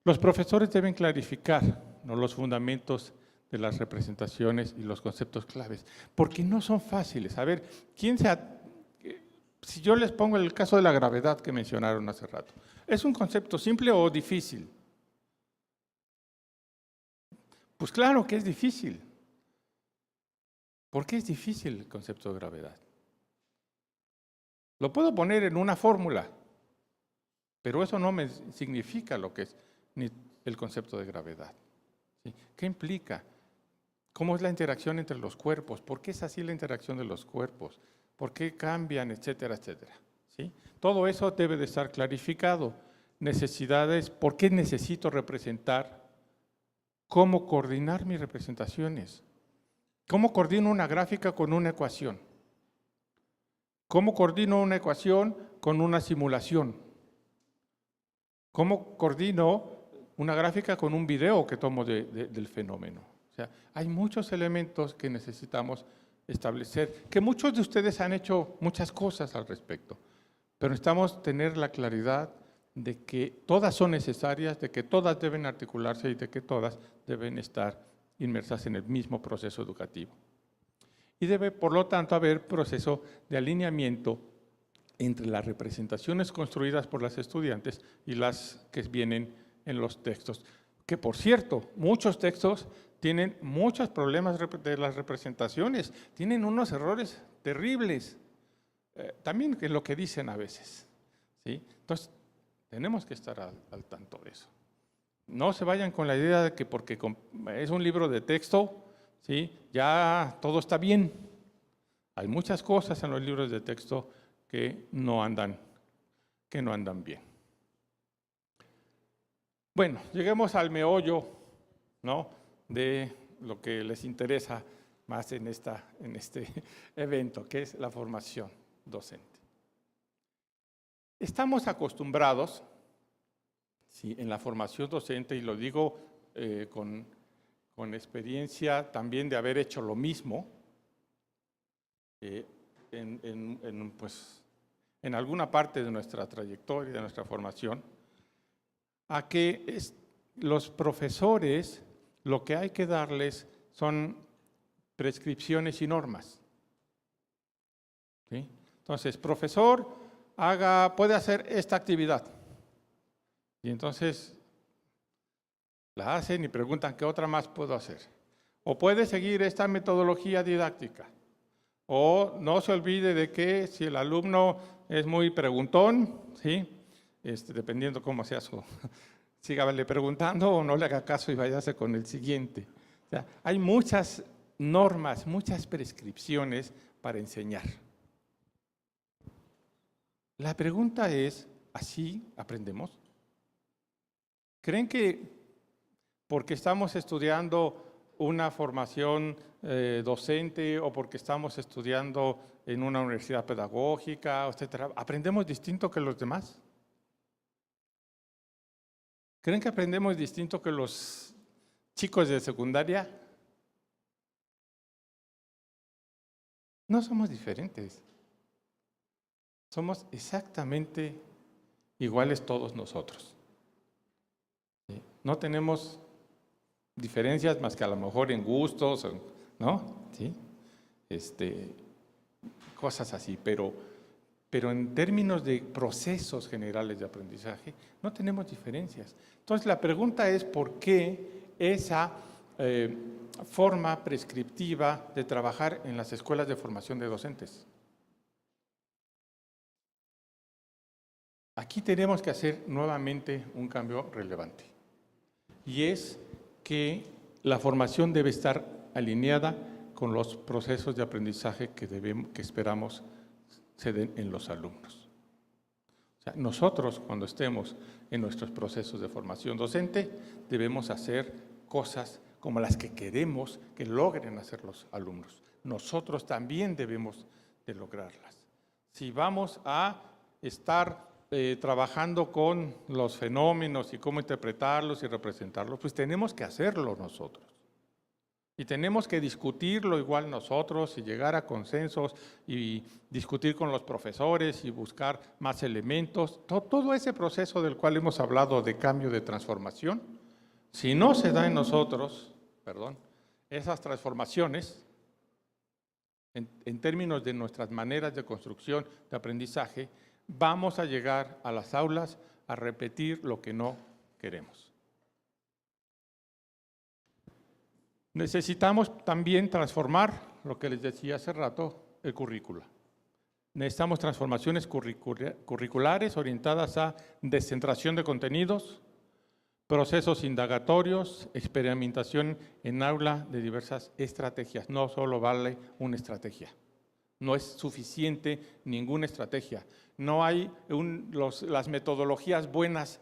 Los profesores deben clarificar, ¿no?, los fundamentos de las representaciones y los conceptos claves, porque no son fáciles. A ver, si yo les pongo el caso de la gravedad que mencionaron hace rato, ¿es un concepto simple o difícil? Pues claro que es difícil. ¿Por qué es difícil el concepto de gravedad? Lo puedo poner en una fórmula, pero eso no me significa lo que es ni el concepto de gravedad. ¿Sí? ¿Qué implica? ¿Cómo es la interacción entre los cuerpos? ¿Por qué es así la interacción de los cuerpos? ¿Por qué cambian? Etcétera, etcétera. ¿Sí? Todo eso debe de estar clarificado. Necesidades, ¿por qué necesito representar? ¿Cómo coordinar mis representaciones? ¿Cómo coordino una gráfica con una ecuación? ¿Cómo coordino una ecuación con una simulación? ¿Cómo coordino una gráfica con un video que tomo del fenómeno? O sea, hay muchos elementos que necesitamos establecer, que muchos de ustedes han hecho muchas cosas al respecto, pero necesitamos tener la claridad de que todas son necesarias, de que todas deben articularse y de que todas deben estar inmersas en el mismo proceso educativo. Y debe, por lo tanto, haber proceso de alineamiento entre las representaciones construidas por las estudiantes y las que vienen en los textos. Que, por cierto, muchos textos tienen muchos problemas de las representaciones, tienen unos errores terribles, también en lo que dicen a veces, ¿sí? Entonces, tenemos que estar al tanto de eso. No se vayan con la idea de que porque es un libro de texto, ¿sí?, ya todo está bien. Hay muchas cosas en los libros de texto que no andan bien. Bueno, lleguemos al meollo, ¿no?, de lo que les interesa más en este evento, que es la formación docente. Estamos acostumbrados, sí, en la formación docente, y lo digo con experiencia también de haber hecho lo mismo, en alguna parte de nuestra trayectoria, de nuestra formación, a que los profesores lo que hay que darles son prescripciones y normas, ¿sí? Entonces, profesor, puede hacer esta actividad. Y entonces la hacen y preguntan qué otra más puedo hacer. O puede seguir esta metodología didáctica. O no se olvide de que si el alumno es muy preguntón, ¿sí?, dependiendo cómo sea sígale preguntando o no le haga caso y váyase con el siguiente. O sea, hay muchas normas, muchas prescripciones para enseñar. La pregunta es, ¿así aprendemos? ¿Creen que porque estamos estudiando una formación docente o porque estamos estudiando en una universidad pedagógica, etcétera, aprendemos distinto que los demás? ¿Creen que aprendemos distinto que los chicos de secundaria? No somos diferentes. Somos exactamente iguales todos nosotros. No tenemos diferencias más que a lo mejor en gustos, ¿no? ¿Sí? Cosas así, pero en términos de procesos generales de aprendizaje no tenemos diferencias. Entonces la pregunta es ¿por qué esa forma prescriptiva de trabajar en las escuelas de formación de docentes? Aquí tenemos que hacer nuevamente un cambio relevante, y es que la formación debe estar alineada con los procesos de aprendizaje que esperamos se den en los alumnos. O sea, nosotros, cuando estemos en nuestros procesos de formación docente, debemos hacer cosas como las que queremos que logren hacer los alumnos. Nosotros también debemos de lograrlas. Si vamos a estar trabajando con los fenómenos y cómo interpretarlos y representarlos, pues tenemos que hacerlo nosotros. Y tenemos que discutirlo igual nosotros y llegar a consensos y discutir con los profesores y buscar más elementos. Todo ese proceso del cual hemos hablado de cambio, de transformación, si no se da en nosotros, esas transformaciones, en términos de nuestras maneras de construcción de aprendizaje, vamos a llegar a las aulas a repetir lo que no queremos. Necesitamos también transformar, lo que les decía hace rato, el currículo. Necesitamos transformaciones curriculares orientadas a descentración de contenidos, procesos indagatorios, experimentación en aula de diversas estrategias. No solo vale una estrategia. No es suficiente ninguna estrategia. No hay las metodologías buenas,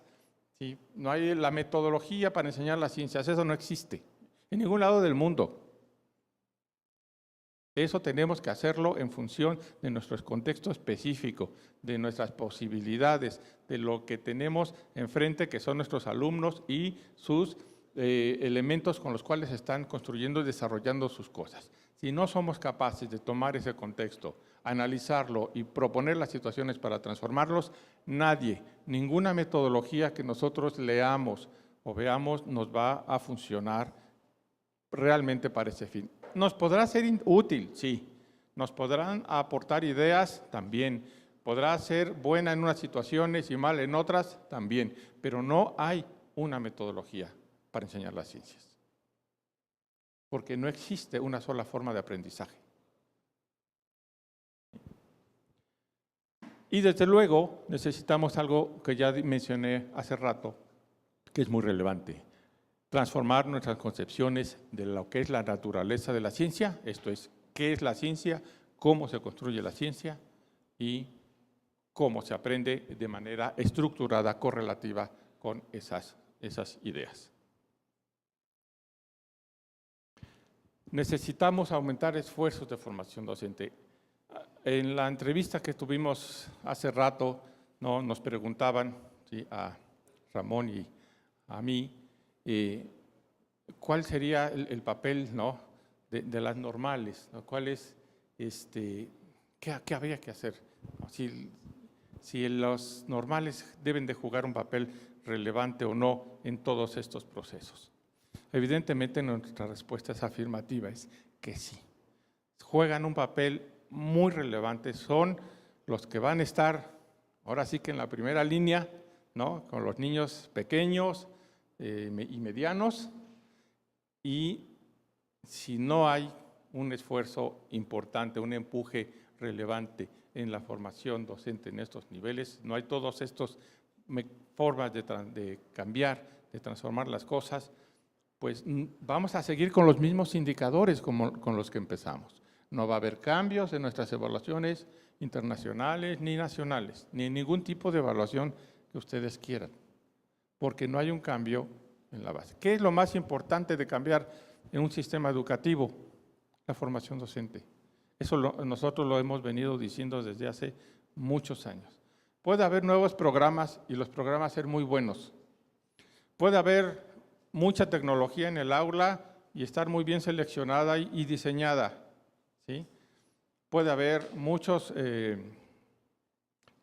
¿sí? No hay la metodología para enseñar las ciencias. Eso no existe en ningún lado del mundo. Eso tenemos que hacerlo en función de nuestro contexto específico, de nuestras posibilidades, de lo que tenemos enfrente, que son nuestros alumnos y sus elementos con los cuales están construyendo y desarrollando sus cosas. Si no somos capaces de tomar ese contexto, analizarlo y proponer las situaciones para transformarlos, nadie, ninguna metodología que nosotros leamos o veamos nos va a funcionar realmente para ese fin. ¿Nos podrá ser útil? Sí. ¿Nos podrán aportar ideas? También. ¿Podrá ser buena en unas situaciones y mal en otras? También. Pero no hay una metodología para enseñar las ciencias. Porque no existe una sola forma de aprendizaje. Y desde luego necesitamos algo que ya mencioné hace rato, que es muy relevante. Transformar nuestras concepciones de lo que es la naturaleza de la ciencia, esto es, qué es la ciencia, cómo se construye la ciencia y cómo se aprende de manera estructurada, correlativa con esas ideas. Necesitamos aumentar esfuerzos de formación docente. En la entrevista que tuvimos hace rato, ¿no?, nos preguntaban, ¿sí?, a Ramón y a mí, ¿cuál sería el papel, ¿no?, de las normales, ¿no? ¿Cuál es, qué habría que hacer? Si los normales deben de jugar un papel relevante o no en todos estos procesos. Evidentemente nuestra respuesta es afirmativa, es que sí. Juegan un papel muy relevante, son los que van a estar ahora sí que en la primera línea, ¿no?, con los niños pequeños y medianos, y si no hay un esfuerzo importante, un empuje relevante en la formación docente en estos niveles, no hay todas estas formas de cambiar, de transformar las cosas, pues vamos a seguir con los mismos indicadores con los que empezamos. No va a haber cambios en nuestras evaluaciones internacionales ni nacionales, ni en ningún tipo de evaluación que ustedes quieran, porque no hay un cambio en la base. ¿Qué es lo más importante de cambiar en un sistema educativo? La formación docente. Eso nosotros lo hemos venido diciendo desde hace muchos años. Puede haber nuevos programas y los programas ser muy buenos. Puede haber mucha tecnología en el aula y estar muy bien seleccionada y diseñada, ¿sí? Puede haber muchos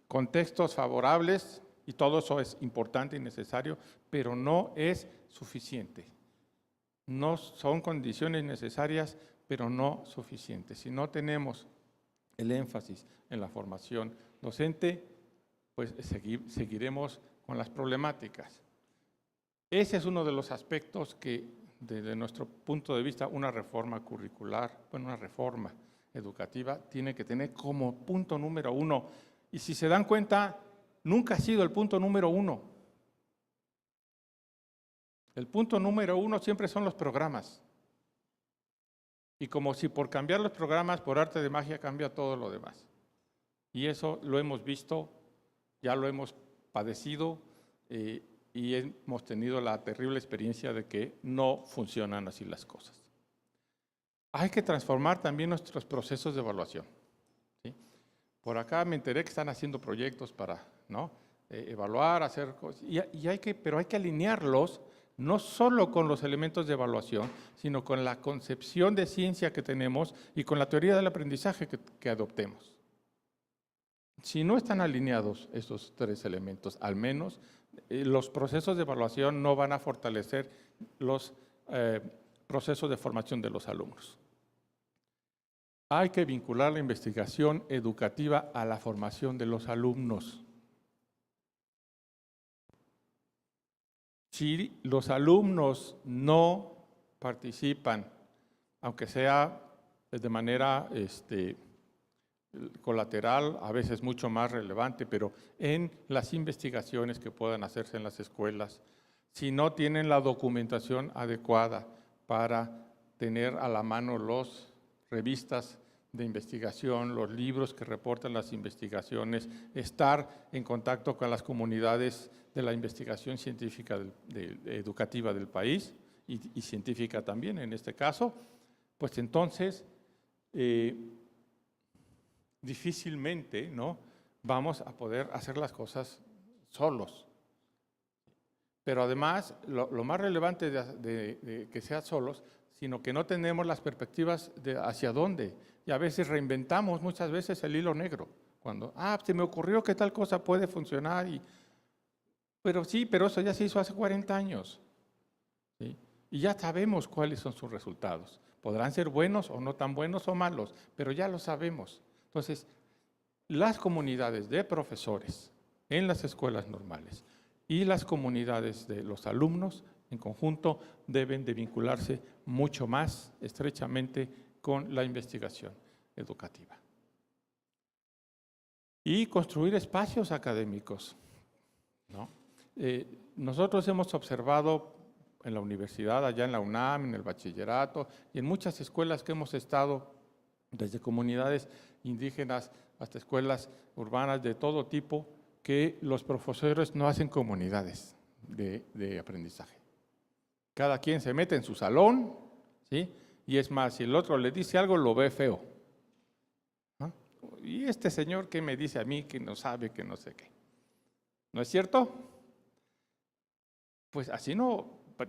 contextos favorables y todo eso es importante y necesario, pero no es suficiente. No son condiciones necesarias, pero no suficientes. Si no tenemos el énfasis en la formación docente, pues seguiremos con las problemáticas. Ese es uno de los aspectos que, desde nuestro punto de vista, una reforma curricular, bueno, una reforma educativa, tiene que tener como punto número uno. Y si se dan cuenta, nunca ha sido el punto número uno. El punto número uno siempre son los programas. Y como si por cambiar los programas, por arte de magia, cambia todo lo demás. Y eso lo hemos visto, ya lo hemos padecido, y hemos tenido la terrible experiencia de que no funcionan así las cosas. Hay que transformar también nuestros procesos de evaluación, ¿sí? Por acá me enteré que están haciendo proyectos para, ¿no?, evaluar, hacer cosas, pero hay que alinearlos no solo con los elementos de evaluación, sino con la concepción de ciencia que tenemos y con la teoría del aprendizaje que adoptemos. Si no están alineados esos tres elementos, al menos los procesos de evaluación no van a fortalecer los procesos de formación de los alumnos. Hay que vincular la investigación educativa a la formación de los alumnos. Si los alumnos no participan, aunque sea de manera colateral, a veces mucho más relevante, pero en las investigaciones que puedan hacerse en las escuelas, si no tienen la documentación adecuada para tener a la mano las revistas de investigación, los libros que reportan las investigaciones, estar en contacto con las comunidades de la investigación científica educativa del país y científica también en este caso, pues entonces difícilmente, ¿no?, vamos a poder hacer las cosas solos. Pero además, lo más relevante de que sean solos, sino que no tenemos las perspectivas de hacia dónde. Y a veces reinventamos muchas veces el hilo negro. Cuando, se me ocurrió que tal cosa puede funcionar. Pero sí, pero eso ya se hizo hace 40 años. ¿Sí? Y ya sabemos cuáles son sus resultados. Podrán ser buenos o no tan buenos o malos, pero ya lo sabemos. Entonces, las comunidades de profesores en las escuelas normales y las comunidades de los alumnos en conjunto deben de vincularse mucho más estrechamente con la investigación educativa. Y construir espacios académicos, ¿no? Nosotros hemos observado en la universidad, allá en la UNAM, en el bachillerato y en muchas escuelas que hemos estado, desde comunidades indígenas hasta escuelas urbanas de todo tipo, que los profesores no hacen comunidades de aprendizaje. Cada quien se mete en su salón, ¿sí? Y es más, si el otro le dice algo, lo ve feo. ¿No? ¿Y este señor qué me dice a mí que no sabe, que no sé qué? ¿No es cierto? Pues así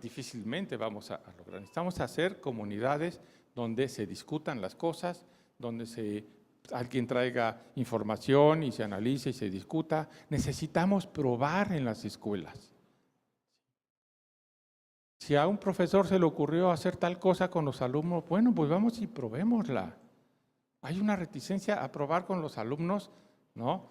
difícilmente vamos a lograr. Necesitamos hacer comunidades donde se discutan las cosas, donde alguien traiga información y se analice y se discuta. Necesitamos probar en las escuelas. Si a un profesor se le ocurrió hacer tal cosa con los alumnos, bueno, pues vamos y probémosla. Hay una reticencia a probar con los alumnos, ¿no?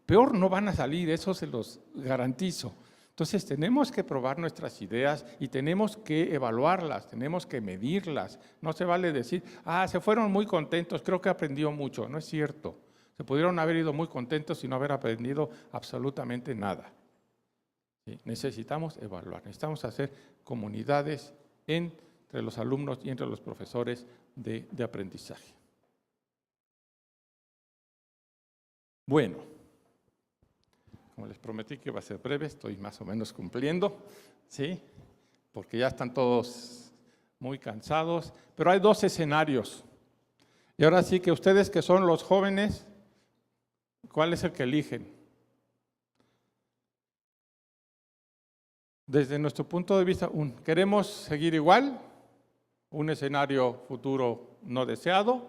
Peor no van a salir, eso se los garantizo. Entonces tenemos que probar nuestras ideas y tenemos que evaluarlas, tenemos que medirlas. No se vale decir, se fueron muy contentos, creo que aprendió mucho. No es cierto. Se pudieron haber ido muy contentos y no haber aprendido absolutamente nada. ¿Sí? Necesitamos evaluar, necesitamos hacer comunidades entre los alumnos y entre los profesores de aprendizaje. Bueno, como les prometí que iba a ser breve, estoy más o menos cumpliendo, ¿sí? Porque ya están todos muy cansados, pero hay 2 escenarios. Y ahora sí que ustedes que son los jóvenes, ¿cuál es el que eligen? Desde nuestro punto de vista, ¿queremos seguir igual? Un escenario futuro no deseado,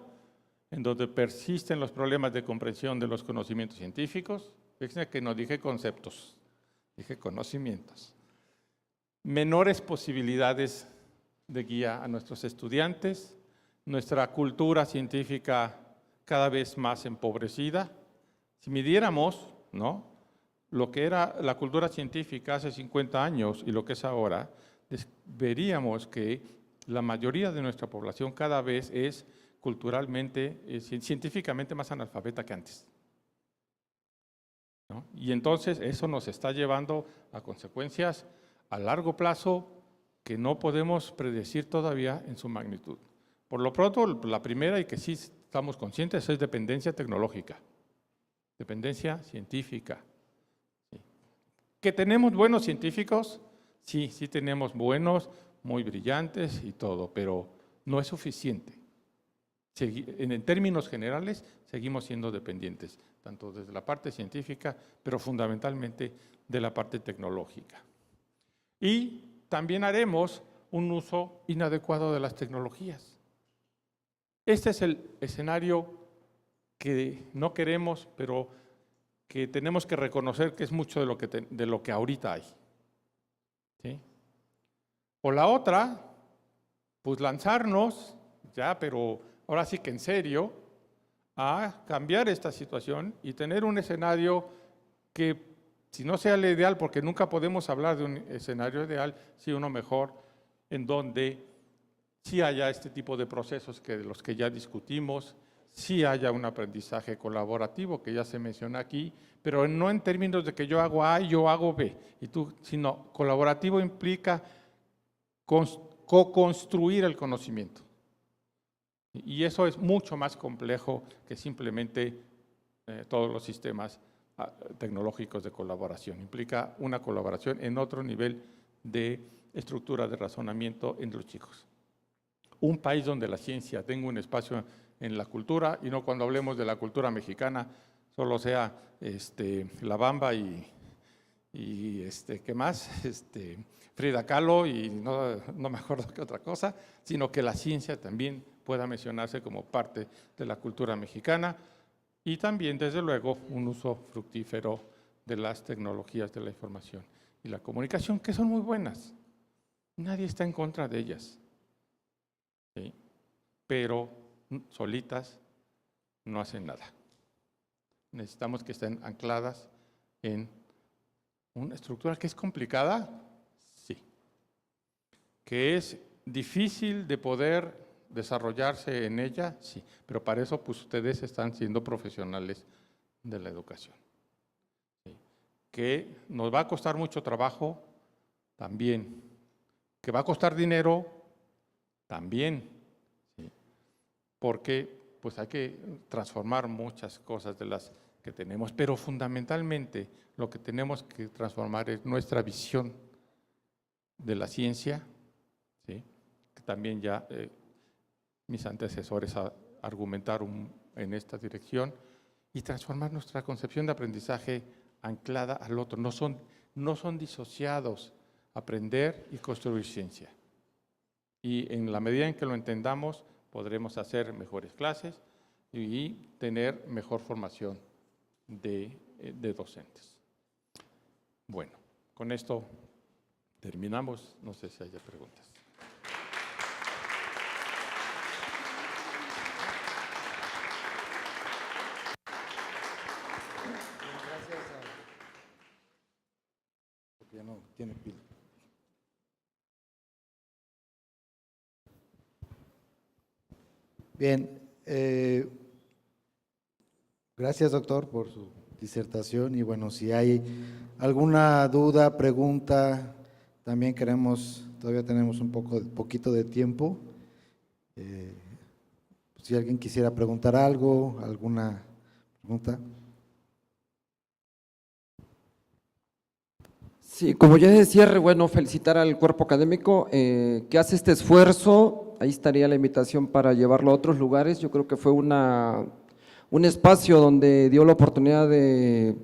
en donde persisten los problemas de comprensión de los conocimientos científicos. Fíjense que no dije conceptos, dije conocimientos. Menores posibilidades de guía a nuestros estudiantes, nuestra cultura científica cada vez más empobrecida. Si midiéramos, ¿no?, lo que era la cultura científica hace 50 años y lo que es ahora, veríamos que la mayoría de nuestra población cada vez es culturalmente, científicamente más analfabeta que antes. ¿No? Y entonces eso nos está llevando a consecuencias a largo plazo que no podemos predecir todavía en su magnitud. Por lo pronto, la primera, y que sí estamos conscientes, es dependencia tecnológica, dependencia científica. ¿Sí? ¿Que tenemos buenos científicos? Sí, sí tenemos buenos, muy brillantes y todo, pero no es suficiente. En términos generales, seguimos siendo dependientes, tanto desde la parte científica, pero fundamentalmente de la parte tecnológica. Y también haremos un uso inadecuado de las tecnologías. Este es el escenario que no queremos, pero que tenemos que reconocer que es mucho de lo que ahorita hay. ¿Sí? O la otra, pues lanzarnos, ya, pero ahora sí que en serio, a cambiar esta situación y tener un escenario que, si no sea el ideal, porque nunca podemos hablar de un escenario ideal, sí uno mejor, en donde sí haya este tipo de procesos de los que ya discutimos, sí haya un aprendizaje colaborativo, que ya se menciona aquí, pero no en términos de que yo hago A y yo hago B, sino colaborativo implica co-construir el conocimiento. Y eso es mucho más complejo que simplemente todos los sistemas tecnológicos de colaboración. Implica una colaboración en otro nivel de estructura de razonamiento entre los chicos. Un país donde la ciencia tenga un espacio en la cultura, y no cuando hablemos de la cultura mexicana, solo sea La Bamba y y ¿qué más? Frida Kahlo y no me acuerdo qué otra cosa, sino que la ciencia también pueda mencionarse como parte de la cultura mexicana y también, desde luego, un uso fructífero de las tecnologías de la información y la comunicación, que son muy buenas. Nadie está en contra de ellas, ¿sí? Pero solitas no hacen nada. Necesitamos que estén ancladas en una estructura que es complicada, sí, que es difícil de poder desarrollarse en ella, sí, pero para eso pues ustedes están siendo profesionales de la educación. ¿Sí? Que nos va a costar mucho trabajo, también. Que va a costar dinero, también. ¿Sí? Porque pues hay que transformar muchas cosas de las que tenemos, pero fundamentalmente lo que tenemos que transformar es nuestra visión de la ciencia, ¿sí? Que también ya mis antecesores argumentaron en esta dirección, y transformar nuestra concepción de aprendizaje anclada al otro. No son disociados aprender y construir ciencia. Y en la medida en que lo entendamos, podremos hacer mejores clases y tener mejor formación de docentes. Bueno, con esto terminamos. No sé si haya preguntas. Ya no tiene pila. Bien, gracias, doctor, por su disertación. Y bueno, si hay alguna duda, pregunta, también todavía tenemos poquito de tiempo. Si alguien quisiera preguntar algo, alguna pregunta. Sí, como ya de cierre, bueno, felicitar al cuerpo académico que hace este esfuerzo. Ahí estaría la invitación para llevarlo a otros lugares. Yo creo que fue un espacio donde dio la oportunidad de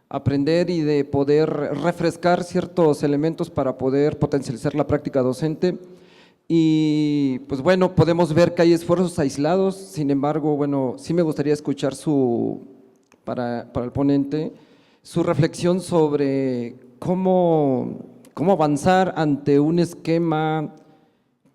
aprender y de poder refrescar ciertos elementos para poder potencializar la práctica docente. Y pues bueno, podemos ver que hay esfuerzos aislados. Sin embargo, bueno, sí me gustaría escuchar para el ponente, su reflexión sobre cómo avanzar ante un esquema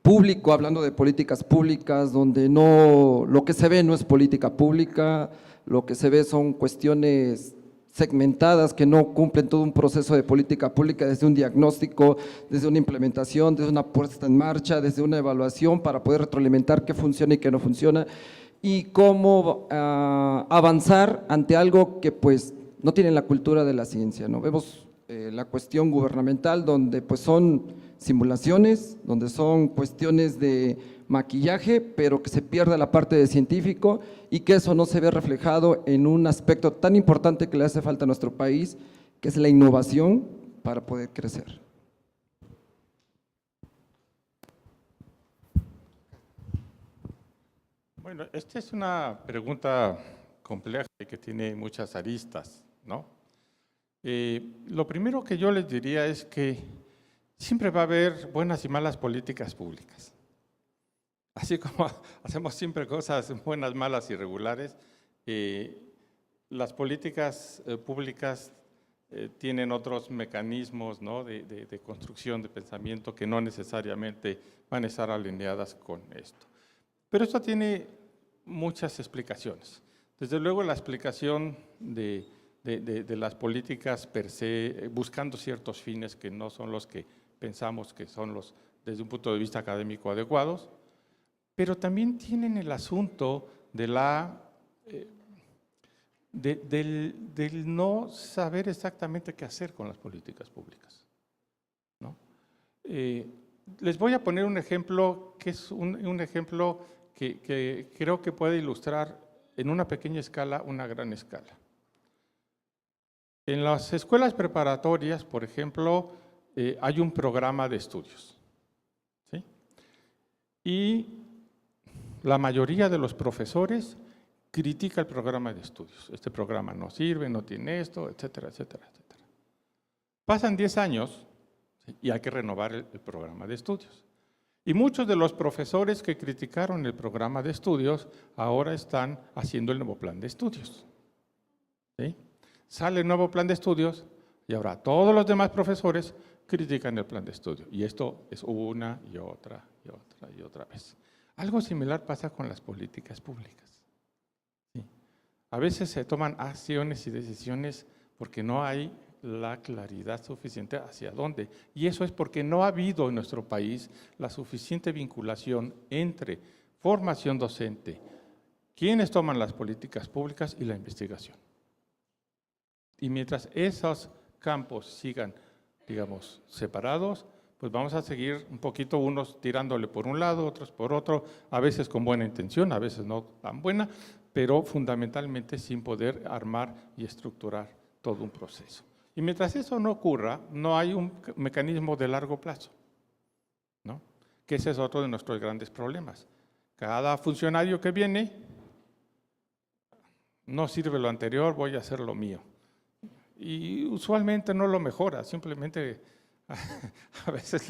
público, hablando de políticas públicas, donde lo que se ve no es política pública, lo que se ve son cuestiones segmentadas que no cumplen todo un proceso de política pública, desde un diagnóstico, desde una implementación, desde una puesta en marcha, desde una evaluación para poder retroalimentar qué funciona y qué no funciona, y cómo avanzar ante algo que pues no tiene la cultura de la ciencia, ¿no? Vemos la cuestión gubernamental, donde pues son simulaciones, donde son cuestiones de maquillaje, pero que se pierde la parte de científico y que eso no se ve reflejado en un aspecto tan importante que le hace falta a nuestro país, que es la innovación para poder crecer. Bueno, esta es una pregunta compleja y que tiene muchas aristas, ¿no? Lo primero que yo les diría es que siempre va a haber buenas y malas políticas públicas. Así como hacemos siempre cosas buenas, malas y regulares, las políticas públicas tienen otros mecanismos, ¿no?, de construcción de pensamiento que no necesariamente van a estar alineadas con esto. Pero esto tiene muchas explicaciones. Desde luego, la explicación de las políticas per se, buscando ciertos fines que no son los que pensamos que son los, desde un punto de vista académico, adecuados, pero también tienen el asunto de del no saber exactamente qué hacer con las políticas públicas, ¿no? Les voy a poner un ejemplo que es un ejemplo que creo que puede ilustrar en una pequeña escala una gran escala. En las escuelas preparatorias, por ejemplo, hay un programa de estudios, ¿sí? Y la mayoría de los profesores critica el programa de estudios. Este programa no sirve, no tiene esto, etcétera, etcétera, etcétera. Pasan 10 años y hay que renovar el programa de estudios. Y muchos de los profesores que criticaron el programa de estudios ahora están haciendo el nuevo plan de estudios. ¿Sí? Sale el nuevo plan de estudios y ahora todos los demás profesores critican el plan de estudio. Y esto es una y otra y otra y otra vez. Algo similar pasa con las políticas públicas. ¿Sí? A veces se toman acciones y decisiones porque no hay la claridad suficiente hacia dónde. Y eso es porque no ha habido en nuestro país la suficiente vinculación entre formación docente, quienes toman las políticas públicas y la investigación. Y mientras esos campos sigan, digamos, separados, pues vamos a seguir un poquito unos tirándole por un lado, otros por otro, a veces con buena intención, a veces no tan buena, pero fundamentalmente sin poder armar y estructurar todo un proceso. Y mientras eso no ocurra, no hay un mecanismo de largo plazo, ¿no? Que ese es otro de nuestros grandes problemas. Cada funcionario que viene, no sirve lo anterior, voy a hacer lo mío. Y usualmente no lo mejora, simplemente a veces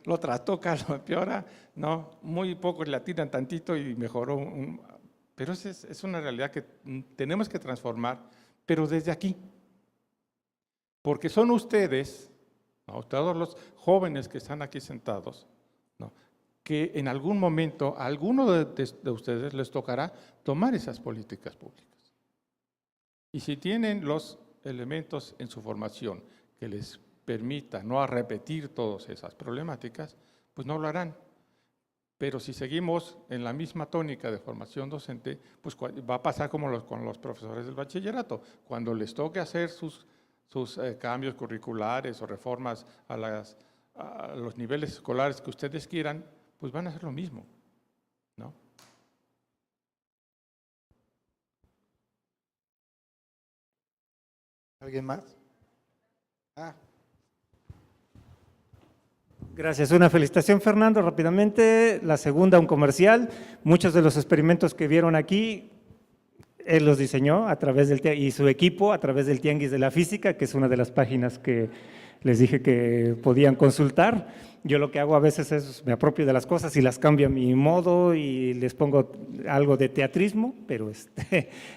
lo trastoca, lo empeora, ¿no? Muy pocos le atinan tantito y mejoró. Pero es una realidad que tenemos que transformar, pero desde aquí. Porque son ustedes, ¿no? Todos los jóvenes que están aquí sentados, ¿no? Que en algún momento a alguno de ustedes les tocará tomar esas políticas públicas. Y si tienen los elementos en su formación que les permita no repetir todas esas problemáticas, pues no lo harán. Pero si seguimos en la misma tónica de formación docente, pues va a pasar como con los profesores del bachillerato. Cuando les toque hacer sus cambios curriculares o reformas a los niveles escolares que ustedes quieran, pues van a hacer lo mismo, ¿no? ¿Alguien más? Gracias. Una felicitación, Fernando. Rápidamente, la segunda, un comercial. Muchos de los experimentos que vieron aquí, él los diseñó a través y su equipo a través del Tianguis de la Física, que es una de las páginas que les dije que podían consultar. Yo lo que hago a veces es me apropio de las cosas y las cambio a mi modo y les pongo algo de teatrismo, pero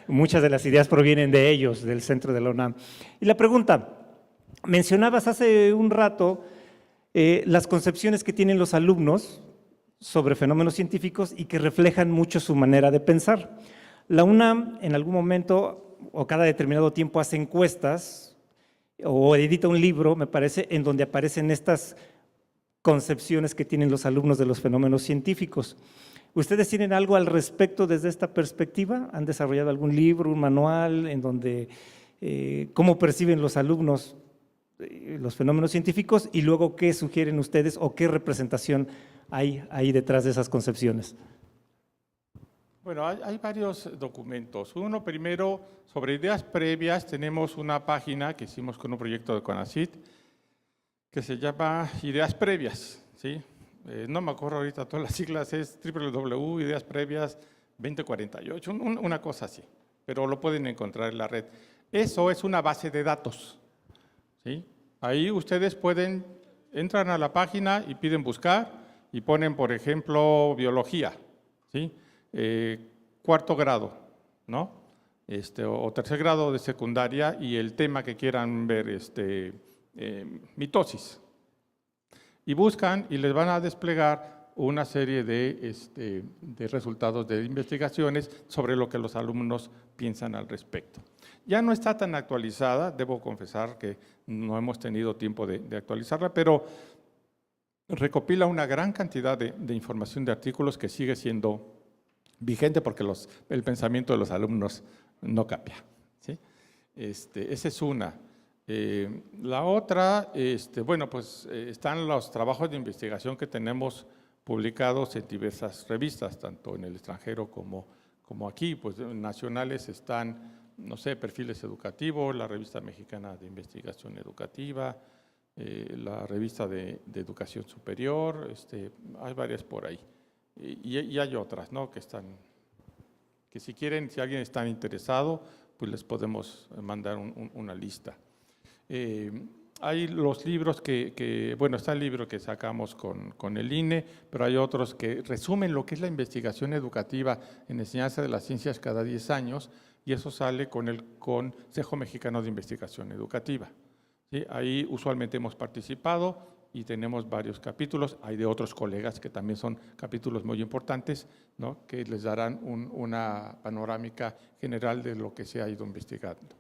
muchas de las ideas provienen de ellos, del centro de la UNAM. Y la pregunta, mencionabas hace un rato las concepciones que tienen los alumnos sobre fenómenos científicos y que reflejan mucho su manera de pensar. La UNAM en algún momento o cada determinado tiempo hace encuestas o edita un libro, me parece, en donde aparecen estas concepciones que tienen los alumnos de los fenómenos científicos. ¿Ustedes tienen algo al respecto desde esta perspectiva? ¿Han desarrollado algún libro, un manual en donde cómo perciben los alumnos los fenómenos científicos y luego qué sugieren ustedes o qué representación hay ahí detrás de esas concepciones? Bueno, hay varios documentos. Uno primero, sobre ideas previas, tenemos una página que hicimos con un proyecto de CONACYT que se llama Ideas Previas, ¿sí? No me acuerdo ahorita todas las siglas, es www.ideasprevias 2048, una cosa así, pero lo pueden encontrar en la red. Eso es una base de datos, ¿sí? Ahí ustedes entran a la página y piden buscar y ponen, por ejemplo, biología, ¿sí? Cuarto grado, ¿no? O tercer grado de secundaria y el tema que quieran ver, mitosis. Y buscan y les van a desplegar una serie de resultados de investigaciones sobre lo que los alumnos piensan al respecto. Ya no está tan actualizada, debo confesar que no hemos tenido tiempo de actualizarla, pero recopila una gran cantidad de información de artículos que sigue siendo vigente porque el pensamiento de los alumnos no cambia, ¿sí? Esa es una. La otra, bueno, pues están los trabajos de investigación que tenemos publicados en diversas revistas, tanto en el extranjero como aquí. Pues nacionales están, no sé, Perfiles Educativos, la Revista Mexicana de Investigación Educativa, la Revista de Educación Superior, hay varias por ahí. Y hay otras, ¿no? Que si quieren, si alguien está interesado, pues les podemos mandar una lista. Hay los libros bueno, está el libro que sacamos con el INE, pero hay otros que resumen lo que es la investigación educativa en enseñanza de las ciencias cada 10 años, y eso sale con el Consejo Mexicano de Investigación Educativa. ¿Sí? Ahí usualmente hemos participado y tenemos varios capítulos. Hay de otros colegas que también son capítulos muy importantes, ¿no?, que les darán una panorámica general de lo que se ha ido investigando.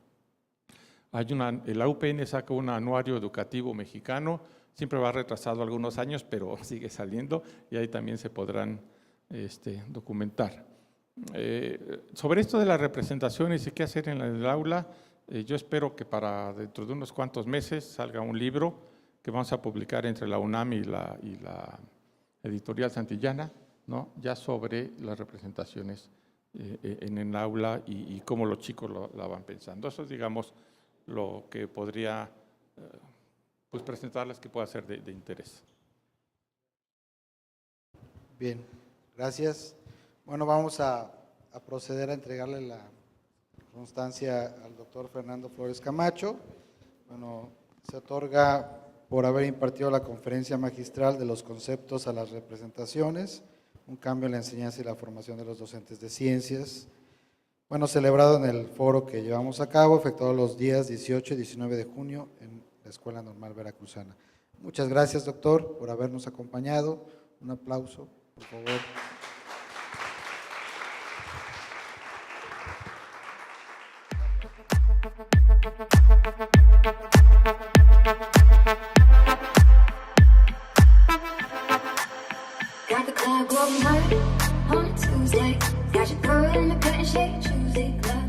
La UPN saca un anuario educativo mexicano, siempre va retrasado algunos años, pero sigue saliendo y ahí también se podrán documentar. Sobre esto de las representaciones y qué hacer en el aula, yo espero que para dentro de unos cuantos meses salga un libro que vamos a publicar entre la UNAM y la editorial Santillana, ¿no?, ya sobre las representaciones en el aula y cómo los chicos la van pensando. Eso es, digamos, lo que podría pues presentarles que pueda ser de interés. Bien, gracias. Bueno, vamos a proceder a entregarle la constancia al doctor Fernando Flores Camacho. Bueno, se otorga por haber impartido la conferencia magistral de los conceptos a las representaciones, un cambio en la enseñanza y la formación de los docentes de ciencias. Bueno, celebrado en el foro que llevamos a cabo, efectuado los días 18 y 19 de junio en la Escuela Normal Veracruzana. Muchas gracias, doctor, por habernos acompañado. Un aplauso, por favor. Got the club going hard on a Tuesday. Got your girl in the cut and shake Tuesday club.